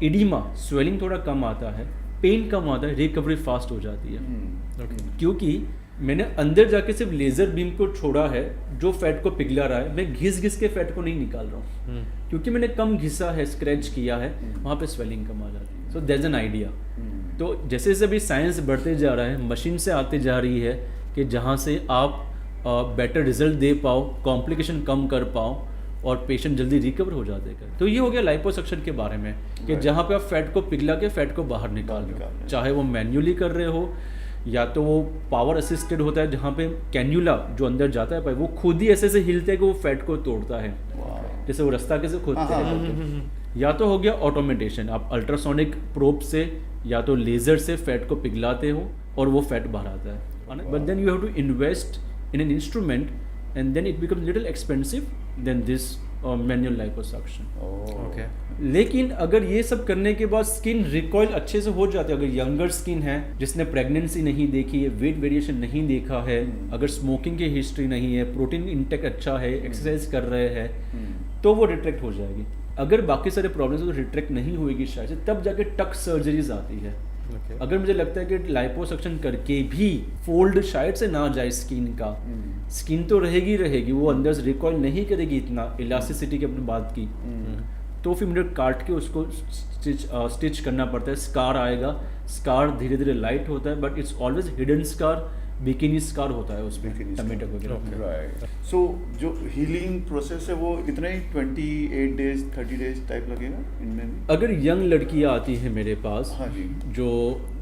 इडीमा स्वेलिंग थोड़ा कम आता है, पेन कम आता है, रिकवरी फास्ट हो जाती है। क्योंकि मैंने अंदर जाके सिर्फ लेज़र बीम को छोड़ा है जो फैट को पिघला रहा है, मैं घिस के फैट को नहीं निकाल रहा हूँ क्योंकि मैंने कम घिसा है, स्क्रैच किया है, वहाँ पे स्वेलिंग कम आ जाती है। So that's an idea. तो जैसे जैसे भी साइंस बढ़ते जा रहा है, मशीन से आती जा रही है कि जहाँ से आप बेटर रिजल्ट दे पाओ, कॉम्प्लिकेशन कम कर पाओ और पेशेंट जल्दी रिकवर हो जाते हैं। तो ये हो गया लाइपोसक्शन के बारे में कि जहाँ पे आप फैट को पिघला के फैट को बाहर निकाल रहे हो, चाहे वो मैन्युअली कर रहे हो या तो वो पावर असिस्टेड होता है जहाँ पे कैन्यूला जो अंदर जाता है वो खुद ही ऐसे हिलते है कि वो फैट को तोड़ता है, जैसे वो रास्ता कैसे खोदते हैं। या तो हो गया ऑटोमेटेशन, आप अल्ट्रासोनिक प्रोब से या तो लेज़र से फैट को पिघलाते हो और वो फैट बाहर आता है। But then you have to invest in an instrument and then it becomes little expensive than this manual liposuction. Okay लेकिन अगर ये सब करने के बाद स्किन रिकॉइल अच्छे से हो जाती है, अगर यंगर स्किन है जिसने प्रेगनेंसी नहीं देखी है, वेट वेरिएशन नहीं देखा है, अगर स्मोकिंग की हिस्ट्री नहीं है, प्रोटीन इंटेक अच्छा है, एक्सरसाइज कर रहे हैं, तो वो रिट्रैक्ट हो जाएगी। अगर बाकी सारे प्रॉब्लम्स तो रिट्रैक्ट नहीं होएगी शायद से, तब जाके टक सर्जरीज आती है। अगर मुझे लगता है कि लाइपोसक्शन करके भी फोल्ड शायद से ना जाए स्किन का, स्किन तो रहेगी, वो अंदर से रिकॉइल नहीं करेगी इतना, इलास्टिसिटी की अपनी बात की, तो फिर मुझे काट के उसको स्टिच करना पड़ता है। स्कार आएगा, स्कार धीरे धीरे लाइट होता है, but it's always hidden scar, bikini scar होता है उसमें टमेटो वगैरह। राइट। सो जो हीलिंग प्रोसेस है वो इतना ही 28 डेज 30 डेज टाइप लगेगा इनमें भी? अगर यंग लड़कियां आती हैं मेरे पास, हाँ जी, जो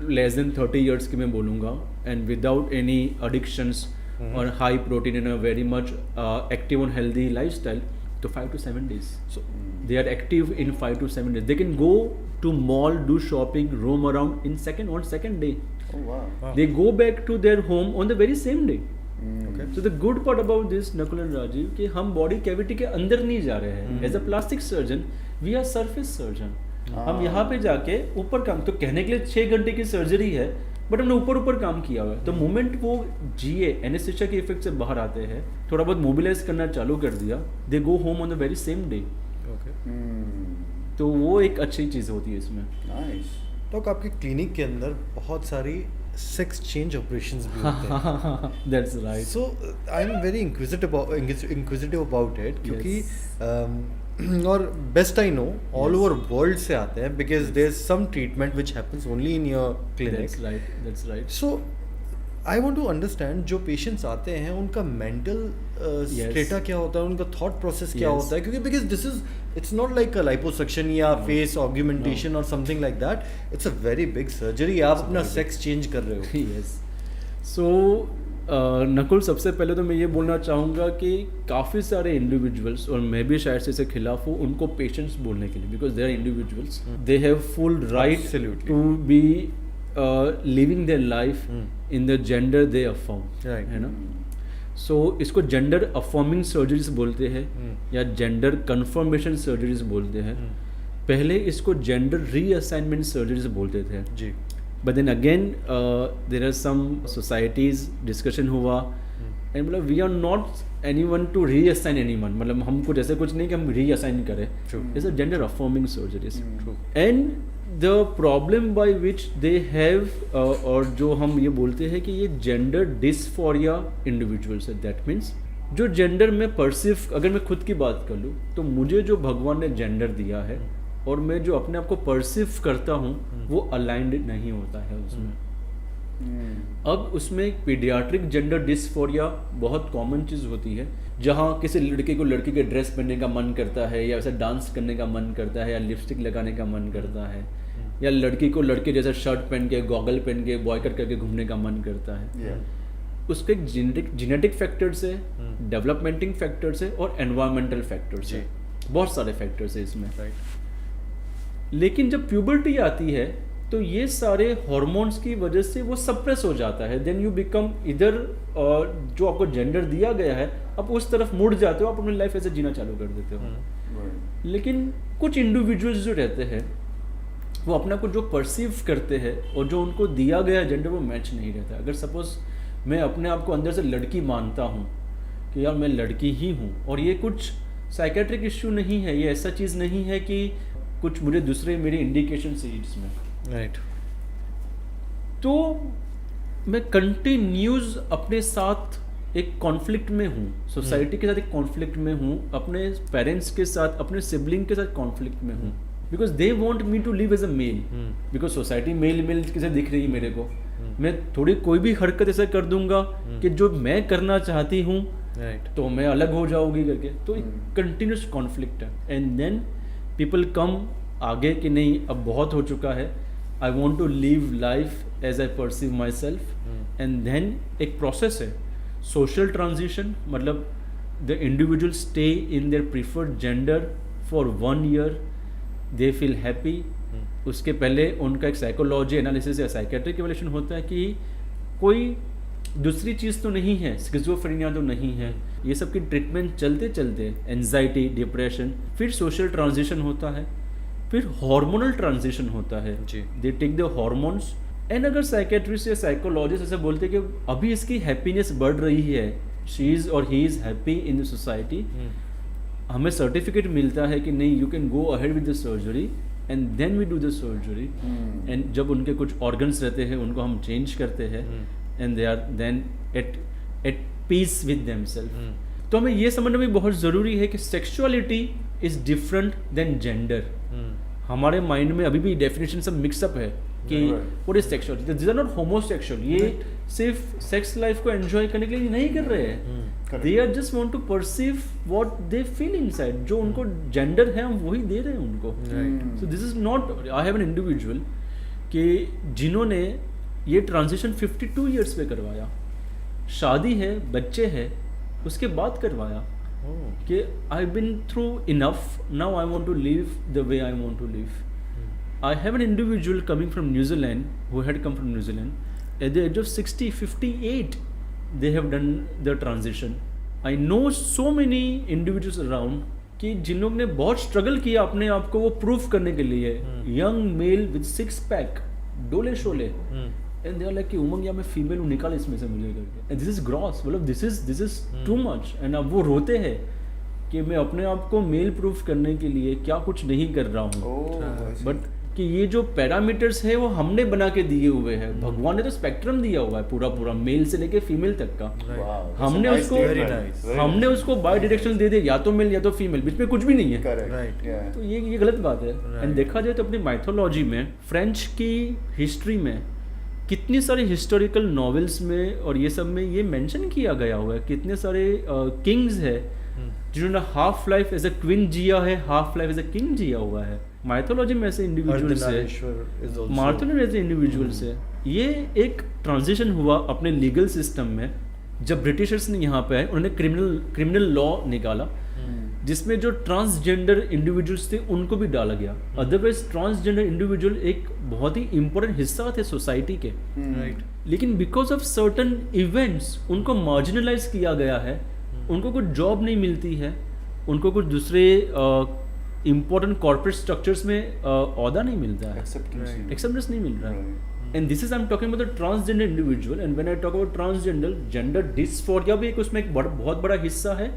लेस देन 30 इयर्स की मैं बोलूँगा, एंड विदाउट एनी एडिक्शंस और high protein in a very much active and healthy lifestyle, तो 5 to 7 days. So they are active in 5 to 7 days. They can go to mall, do shopping, roam around on second day. Oh wow. They go back to their home on the very same day. Okay. So the good part about this, Nakul and Rajiv, कि हम body cavity के अंदर नहीं जा रहे हैं। As a plastic surgeon we are surface surgeon. हम यहाँ पे जाके ऊपर काम, तो कहने के लिए 6 घंटे की सर्जरी है, बट हमने ऊपर ऊपर काम किया हुआ है। तो मोमेंट वो जिए, एनेस्थेसिया के इफेक्ट से बाहर आते हैं, थोड़ा बहुत मोबिलाइज करना चालू कर दिया, they go home on the very same day. तो वो एक अच्छी चीज़ होती है इसमें। नाइस। तो आपके क्लिनिक के अंदर बहुत सारी सेक्स चेंज ऑपरेशंस भी होते हैं। That's right. So I am very inquisitive about it, क्योंकि और best I know all over world से आते हैं, because there is some treatment which happens only in your clinic. That's right. So I want to understand, जो patients आते हैं उनका mental strata क्या होता है, उनका थॉट प्रोसेस क्या होता है, क्योंकि because this is it's not like liposuction या फेस ऑगमेंटेशन और something like that, it's a very big surgery. आप अपना सेक्स चेंज कर रहे हो। यस। सो नकुल, सबसे पहले तो मैं ये बोलना चाहूँगा कि काफ़ी सारे इंडिविजुअल्स, और मैं भी शायद से इसके खिलाफ हूँ, उनको पेशेंट्स बोलने के लिए, because they are individuals, they have full right to be living their life in the gender they affirm, है ना। सो इसको जेंडर अफर्मिंग सर्जरीज बोलते हैं या जेंडर कन्फर्मेशन सर्जरीज बोलते हैं। पहले इसको जेंडर रीअसाइनमेंट सर्जरीज बोलते थे जी। But then again there are some societies discussion हुआ एंड मतलब we are not anyone to reassign anyone, मतलब हम कुछ ऐसे कुछ नहीं कि हम रीअसाइन करें। It's a gender affirming surgeries. And the problem by which they have, और जो हम ये बोलते हैं कि ये जेंडर डिस्फोरिया इंडिविजुअल्स है। दैट मीन्स जो जेंडर में परसीव, अगर मैं खुद की बात कर लूँ तो मुझे जो भगवान ने जेंडर दिया है और मैं जो अपने आप को परसीव करता हूँ वो अलाइंड नहीं होता है उसमें। अब उसमें पीडियाट्रिक जेंडर डिस्फोरिया बहुत कॉमन चीज़ होती है, जहाँ किसी लड़के को लड़की के ड्रेस पहनने का मन करता है, या वैसे डांस करने का मन करता है, या लिपस्टिक लगाने का मन करता है, या लड़की को लड़के जैसा शर्ट पहन के, गॉगल पहन के, बॉयकट करके घूमने का मन करता है। उसके एक जेनेटिक फैक्टर्स है, डेवलपमेंटिंग फैक्टर्स है और एनवायरमेंटल फैक्टर्स है। बहुत सारे फैक्टर्स है इसमें। लेकिन जब प्यूबर्टी आती है तो ये सारे हार्मोन्स की वजह से वो सप्रेस हो जाता है। देन यू बिकम इधर, जो आपको जेंडर दिया गया है आप उस तरफ मुड़ जाते हो, आप अपनी लाइफ ऐसे जीना चालू कर देते हो। लेकिन कुछ इंडिविजुअल्स जो रहते हैं वो अपना को जो परसीव करते हैं और जो उनको दिया गया जेंडर वो मैच नहीं रहता। अगर सपोज मैं अपने आप को अंदर से लड़की मानता हूँ कि यार मैं लड़की ही हूँ, और ये कुछ साइकेट्रिक इश्यू नहीं है, ये ऐसा चीज़ नहीं है कि कुछ मुझे दूसरे मेरे इंडिकेशन से इसमें राइट, तो मैं कंटिन्यूज अपने साथ एक कॉन्फ्लिक्ट में हूँ, सोसाइटी के साथ एक कॉन्फ्लिक्ट में हूँ, अपने पेरेंट्स के साथ, अपने सिबलिंग के साथ कॉन्फ्लिक्ट में हूँ, because they want me to live as a male, because society male कैसे दिख रही है मेरे को। मैं थोड़ी कोई भी हरकत ऐसा कर दूंगा कि जो मैं करना चाहती हूँ तो मैं अलग हो जाऊंगी करके, तो एक कंटिन्यूस कॉन्फ्लिक्ट है। एंड देन पीपल कम आगे कि नहीं अब बहुत हो चुका है, I want to live life as I perceive my self. And then एक प्रोसेस है सोशल ट्रांजिशन, मतलब the individual stay in their preferred gender for 1 year, they feel happy. उसके पहले उनका एक साइकोलॉजी एनालिसिस या साइकेट्रिक इवैल्यूएशन होता है कि कोई दूसरी चीज़ तो नहीं है, स्किज़ोफ्रेनिया तो नहीं है, ये सब की ट्रीटमेंट चलते चलते एंजाइटी, डिप्रेशन, फिर सोशल ट्रांजिशन होता है, फिर हार्मोनल ट्रांजिशन होता है, they take the hormones. And अगर साइकेट्रिस्ट या साइकोलॉजिस्ट ऐसे बोलते हैं कि अभी इसकी हैप्पीनेस बढ़ रही है, शी इज़ और he is happy in the society, हमें सर्टिफिकेट मिलता है कि नहीं you can go ahead with the surgery and then we do the surgery. And जब उनके कुछ ऑर्गन्स रहते हैं उनको हम चेंज करते हैं and they are then at peace with themselves. तो हमें ये समझना भी बहुत ज़रूरी है कि sexuality is different than gender. हमारे माइंड में अभी भी डेफिनेशन सब मिक्सअप है कि what is sexuality, this are not homosexual, ये सिर्फ सेक्स लाइफ को एंजॉय करने के लिए नहीं कर रहे हैं, they are just want to perceive what they feel inside, जो उनको जेंडर है हम वही दे रहे हैं उनको। So this is not, I have an individual कि जिन्होंने ये ट्रांजिशन 52 years पे करवाया, शादी है, बच्चे हैं, उसके बाद करवाया कि I been through enough, now I want to live the way I want to live. I have an individual coming from New Zealand who had come from New Zealand. At the age of 60, 58, they have done the transition. I know so many individuals around कि जिन लोग ने बहुत struggle किया अपने आप को वो proof करने के लिए, यंग मेल विद 6 pack, डोले शोले, एंड दे आर लाइक कि उमंग या मैं फीमेल हूँ, निकाल इसमें से मुझे करके, एंड दिस इज ग्रॉस, मतलब this is too much. And अब वो रोते हैं कि मैं अपने आप को मेल प्रूफ करने के लिए क्या कुछ नहीं कर रहा हूँ, बट कि ये जो पैरामीटर्स है वो हमने बना के दिए हुए हैं। भगवान ने तो स्पेक्ट्रम दिया हुआ है पूरा पूरा, मेल से लेके फीमेल तक का। हमने उसको बाय डायरेक्शनल दे दिया, या तो मेल या तो फीमेल, बीच में कुछ भी नहीं है। तो ये गलत बात है। एंड देखा जाए तो अपनी माइथोलॉजी में, फ्रेंच की हिस्ट्री में कितनी सारी हिस्टोरिकल नॉवेल्स में और ये सब में ये मेंशन किया गया हुआ है, कितने सारे किंग्स है जिन्होंने half life as a queen जिया है, half life as a king जिया हुआ है। माइथोलॉजी में ऐसे इंडिविजुअल्स है, मार्थिन ऐसे इंडिविजुअल्स है। ये एक ट्रांजिशन हुआ अपने लीगल सिस्टम में, जब ब्रिटिशर्स ने यहाँ पे आए, उन्होंने क्रिमिनल लॉ निकाला जिसमें जो ट्रांसजेंडर इंडिविजुअल्स थे उनको भी डाला गया। अदरवाइज ट्रांसजेंडर इंडिविजुअल एक बहुत ही इंपॉर्टेंट हिस्सा थे सोसाइटी के, लेकिन बिकॉज ऑफ सर्टन इवेंट्स उनको मार्जिनलाइज किया गया है। उनको कुछ जॉब नहीं मिलती है, उनको कुछ दूसरे इम्पोर्टेंट कॉर्पोरेट स्ट्रक्चर्स में ओहदा नहीं मिलता है, एक्सेप्टेंस नहीं मिल रहा है। And this is I am talking about the transgender individual. And when I talk about transgender, gender dysphoria भी एक उसमें एक बहुत बड़ा हिस्सा है,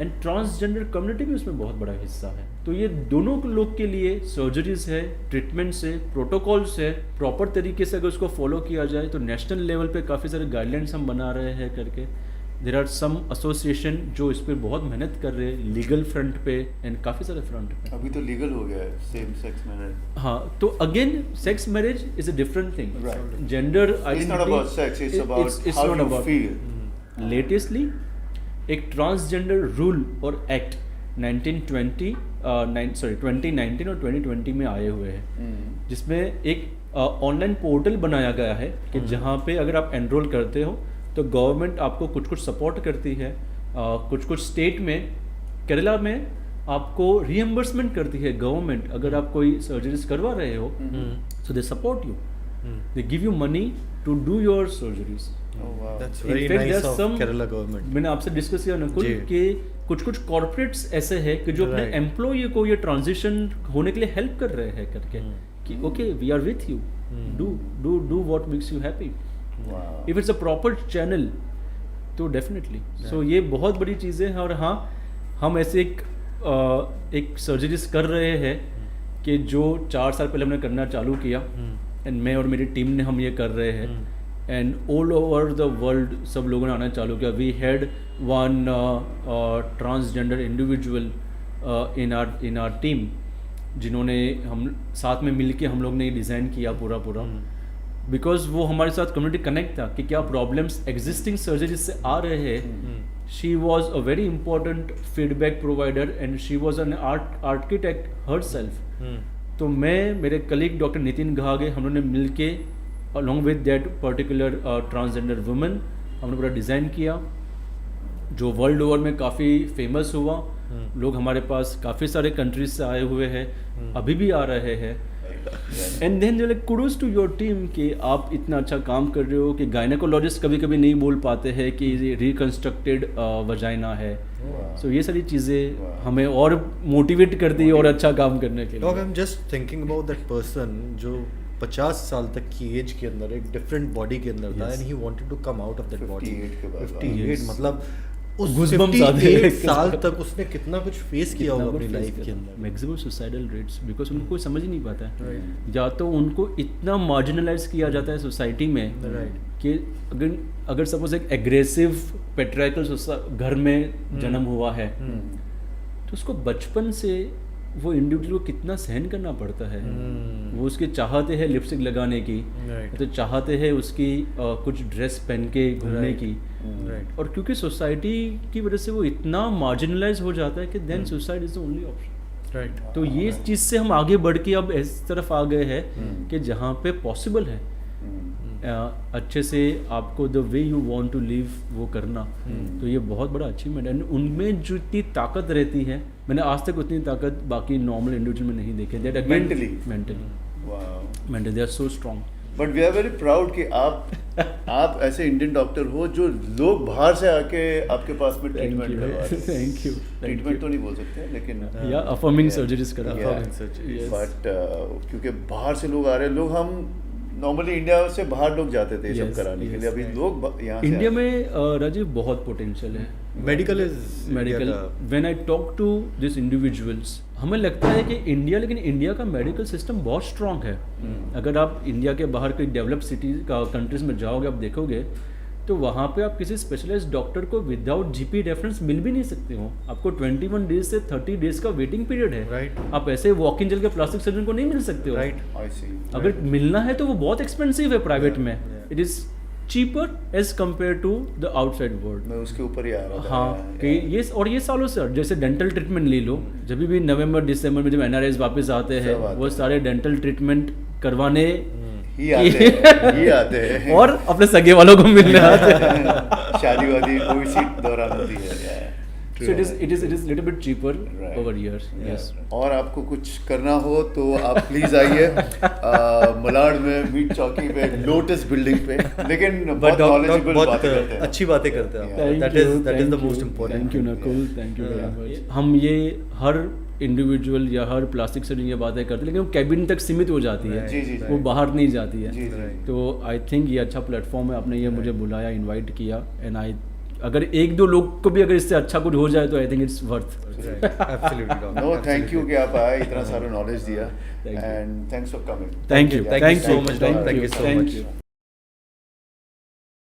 एंड ट्रांसजेंडर कम्युनिटी भी उसमें बहुत बड़ा हिस्सा है। तो ये दोनों लोग के लिए सर्जरीज है, ट्रीटमेंट्स है, प्रोटोकॉल्स है, प्रॉपर तरीके से अगर उसको फॉलो किया जाए तो नेशनल लेवल पे काफ़ी सारे गाइडलाइंस हम बना रहे हैं करके। देयर आर सम एसोसिएशन जो इस पर बहुत मेहनत कर रहे हैं, लीगल फ्रंट पे एंड काफ़ी सारे फ्रंट पे। अभी तो लीगल हो गया है सेम सेक्स मैरिज। हाँ, तो again sex marriage is a different thing. Gender It's not about sex, it's about how you feel. Latestly एक ट्रांसजेंडर रूल और एक्ट 2019 और 2020 में आए हुए हैं, जिसमें एक ऑनलाइन पोर्टल बनाया गया है कि जहाँ पे अगर आप एनरोल करते हो तो गवर्नमेंट आपको कुछ सपोर्ट करती है। कुछ स्टेट में, केरला में आपको रिएम्बर्समेंट करती है गवर्नमेंट अगर आप कोई सर्जरीज करवा रहे हो, so they support you, they give you money to do your surgeries. That's very nice of Kerala government. मैंने आपसे डिस्कस किया नकुल कि कुछ कॉर्पोरेट्स ऐसे हैं कि जो अपने एम्प्लॉय को ये ट्रांजिशन होने के लिए हेल्प कर रहे हैं करके कि okay we are with you, do what makes you happy, if it's a proper channel तो डेफिनेटली। सो ये बहुत बड़ी चीज़ें हैं। और हाँ, हम ऐसे एक सर्जरीज कर रहे हैं कि जो 4 साल पहले हमने करना चालू किया, एंड मैं और मेरी टीम ने हम ये कर रहे हैं, and all over the world सब लोगों ने आना चालू किया। We had one transgender individual in our team जिन्होंने हम साथ में मिलके हम लोग ने डिज़ाइन किया पूरा बिकॉज वो हमारे साथ कम्युनिटी कनेक्ट था कि क्या प्रॉब्लम्स एग्जिस्टिंग सर्जरीज से आ रहे हैं। She was a very important feedback provider and she was an architect her self. तो मैं, मेरे कलीग डॉक्टर नितिन घागे, हम लोगों ने मिलके along with that particular transgender woman हमने पूरा डिज़ाइन किया जो वर्ल्ड ओवर में काफ़ी फेमस हुआ। लोग हमारे पास काफ़ी सारे कंट्रीज से आए हुए हैं, अभी भी आ रहे हैं। एंड देन जो like kudos to your team कि आप इतना अच्छा काम कर रहे हो कि गायनेकोलॉजिस्ट कभी कभी नहीं बोल पाते हैं कि ये रिकन्स्ट्रक्टेड वजाइना है। सो ये सारी चीज़ें हमें और मोटिवेट करती है और अच्छा काम करने के लिए। आई am just thinking about that person जो 50 साल तक की एज के अंदर एक डिफरेंट बॉडी के अंदर था, and he wanted to come out of that body. 58 मतलब उस 58 साल तक उसने कितना कुछ फेस किया होगा अपनी लाइफ के अंदर। मैक्सिमम सुसाइडल रेट्स, बिकॉज उनको कोई समझ ही नहीं पाता है, या तो उनको इतना मार्जिनलाइज किया जाता है सोसाइटी में कि अगर सपोज एक एग्रेसिव पेट्रियार्कल घर में जन्म हुआ है तो उसको बचपन से वो इंडिविजुअल को कितना सहन करना पड़ता है। वो उसकी चाहते हैं लिपस्टिक लगाने की, तो चाहते हैं उसकी कुछ ड्रेस पहन के घूमने की, और क्योंकि सोसाइटी की वजह से वो इतना मार्जिनलाइज हो जाता है कि then suicide is the only option. तो ये चीज़ से हम आगे बढ़ के अब इस तरफ आ गए हैं कि जहाँ पे पॉसिबल है अच्छे से आपको the way you want to live वो करना। तो ये बहुत बड़ा अचीवमेंट है। उनमें जो इतनी ताकत रहती है, मैंने आज तक उतनी ताकत बाकी नॉर्मल इंडिविजुअल में नहीं देखी। That mentally they are so strong. But we are very proud कि आप ऐसे इंडियन डॉक्टर हो जो लोग बाहर से आके आपके पास में ट्रीटमेंट करवा रहे हैं। Thank you. ट्रीटमेंट तो नहीं बोल सकते लेकिन या अफर्मिंग सर्जरीज कर रहे हैं। बट क्योंकि बाहर से लोग आ रहे हैं, लोग हम नॉर्मली इंडिया से बाहर लोग जाते थे ये सब Yes, कराने के लिए, yes. अभी लोग यहाँ से इंडिया आते में राजीव बहुत पोटेंशियल है medical is medical when I talk to this individuals, हमें लगता है कि इंडिया, लेकिन इंडिया का मेडिकल सिस्टम बहुत स्ट्रांग है। अगर आप इंडिया के बाहर कोई डेवलप सिटी का कंट्रीज में जाओगे, आप देखोगे तो वहाँ पे आप किसी स्पेशलाइज्ड डॉक्टर को विदाउट जीपी रेफरेंस मिल भी नहीं सकते हो। आपको 21 डेज से 30 डेज का वेटिंग पीरियड है। Right. आप ऐसे वॉक इन चल के प्लास्टिक सर्जन को नहीं मिल सकते हो। Right I see. अगर मिलना है तो वो बहुत एक्सपेंसिव है प्राइवेट में। It is cheaper as compare to the outside world. मैं उसके ऊपर ही आ रहा था। हाँ कि ये सालों से, जैसे डेंटल ट्रीटमेंट ले लो, जब भी नवंबर दिसंबर में जब एनआरआईज वापस आते हैं सब आते वो हैं। सारे डेंटल ट्रीटमेंट करवाने ही आते हैं और अपने सगे वालों को मिलने आते हैं। शादी वादी कोई सी दौरान होती है। So it is little bit cheaper Right. over here. Yes. और आपको कुछ करना हो तो आप प्लीज आइए मलाड में मीट चौकी पे लोटस बिल्डिंग पे, लेकिन बहुत knowledgeable बहुत बातें करते हैं। अच्छी बातें करते हैं Yeah. That is the most important. Thank you Nakul, thank you very much. हम ये हर इंडिविजुअल या हर प्लास्टिक सर्जन ये बातें करते हैं, लेकिन वो कैबिन तक सीमित हो जाती है। जी, जी, वो बाहर नहीं जाती है। जी, जी। तो आई थिंक ये अच्छा प्लेटफॉर्म है, आपने ये मुझे बुलाया, इनवाइट किया, एंड आई अगर एक दो लोग को भी अगर इससे अच्छा कुछ हो जाए तो I think it's worth. Absolutely no thank you कि आप आए, इतना सारा नॉलेज दिया, Thank you. And thanks for coming. Thank you, Thank you so much, Dom. Thank you so much.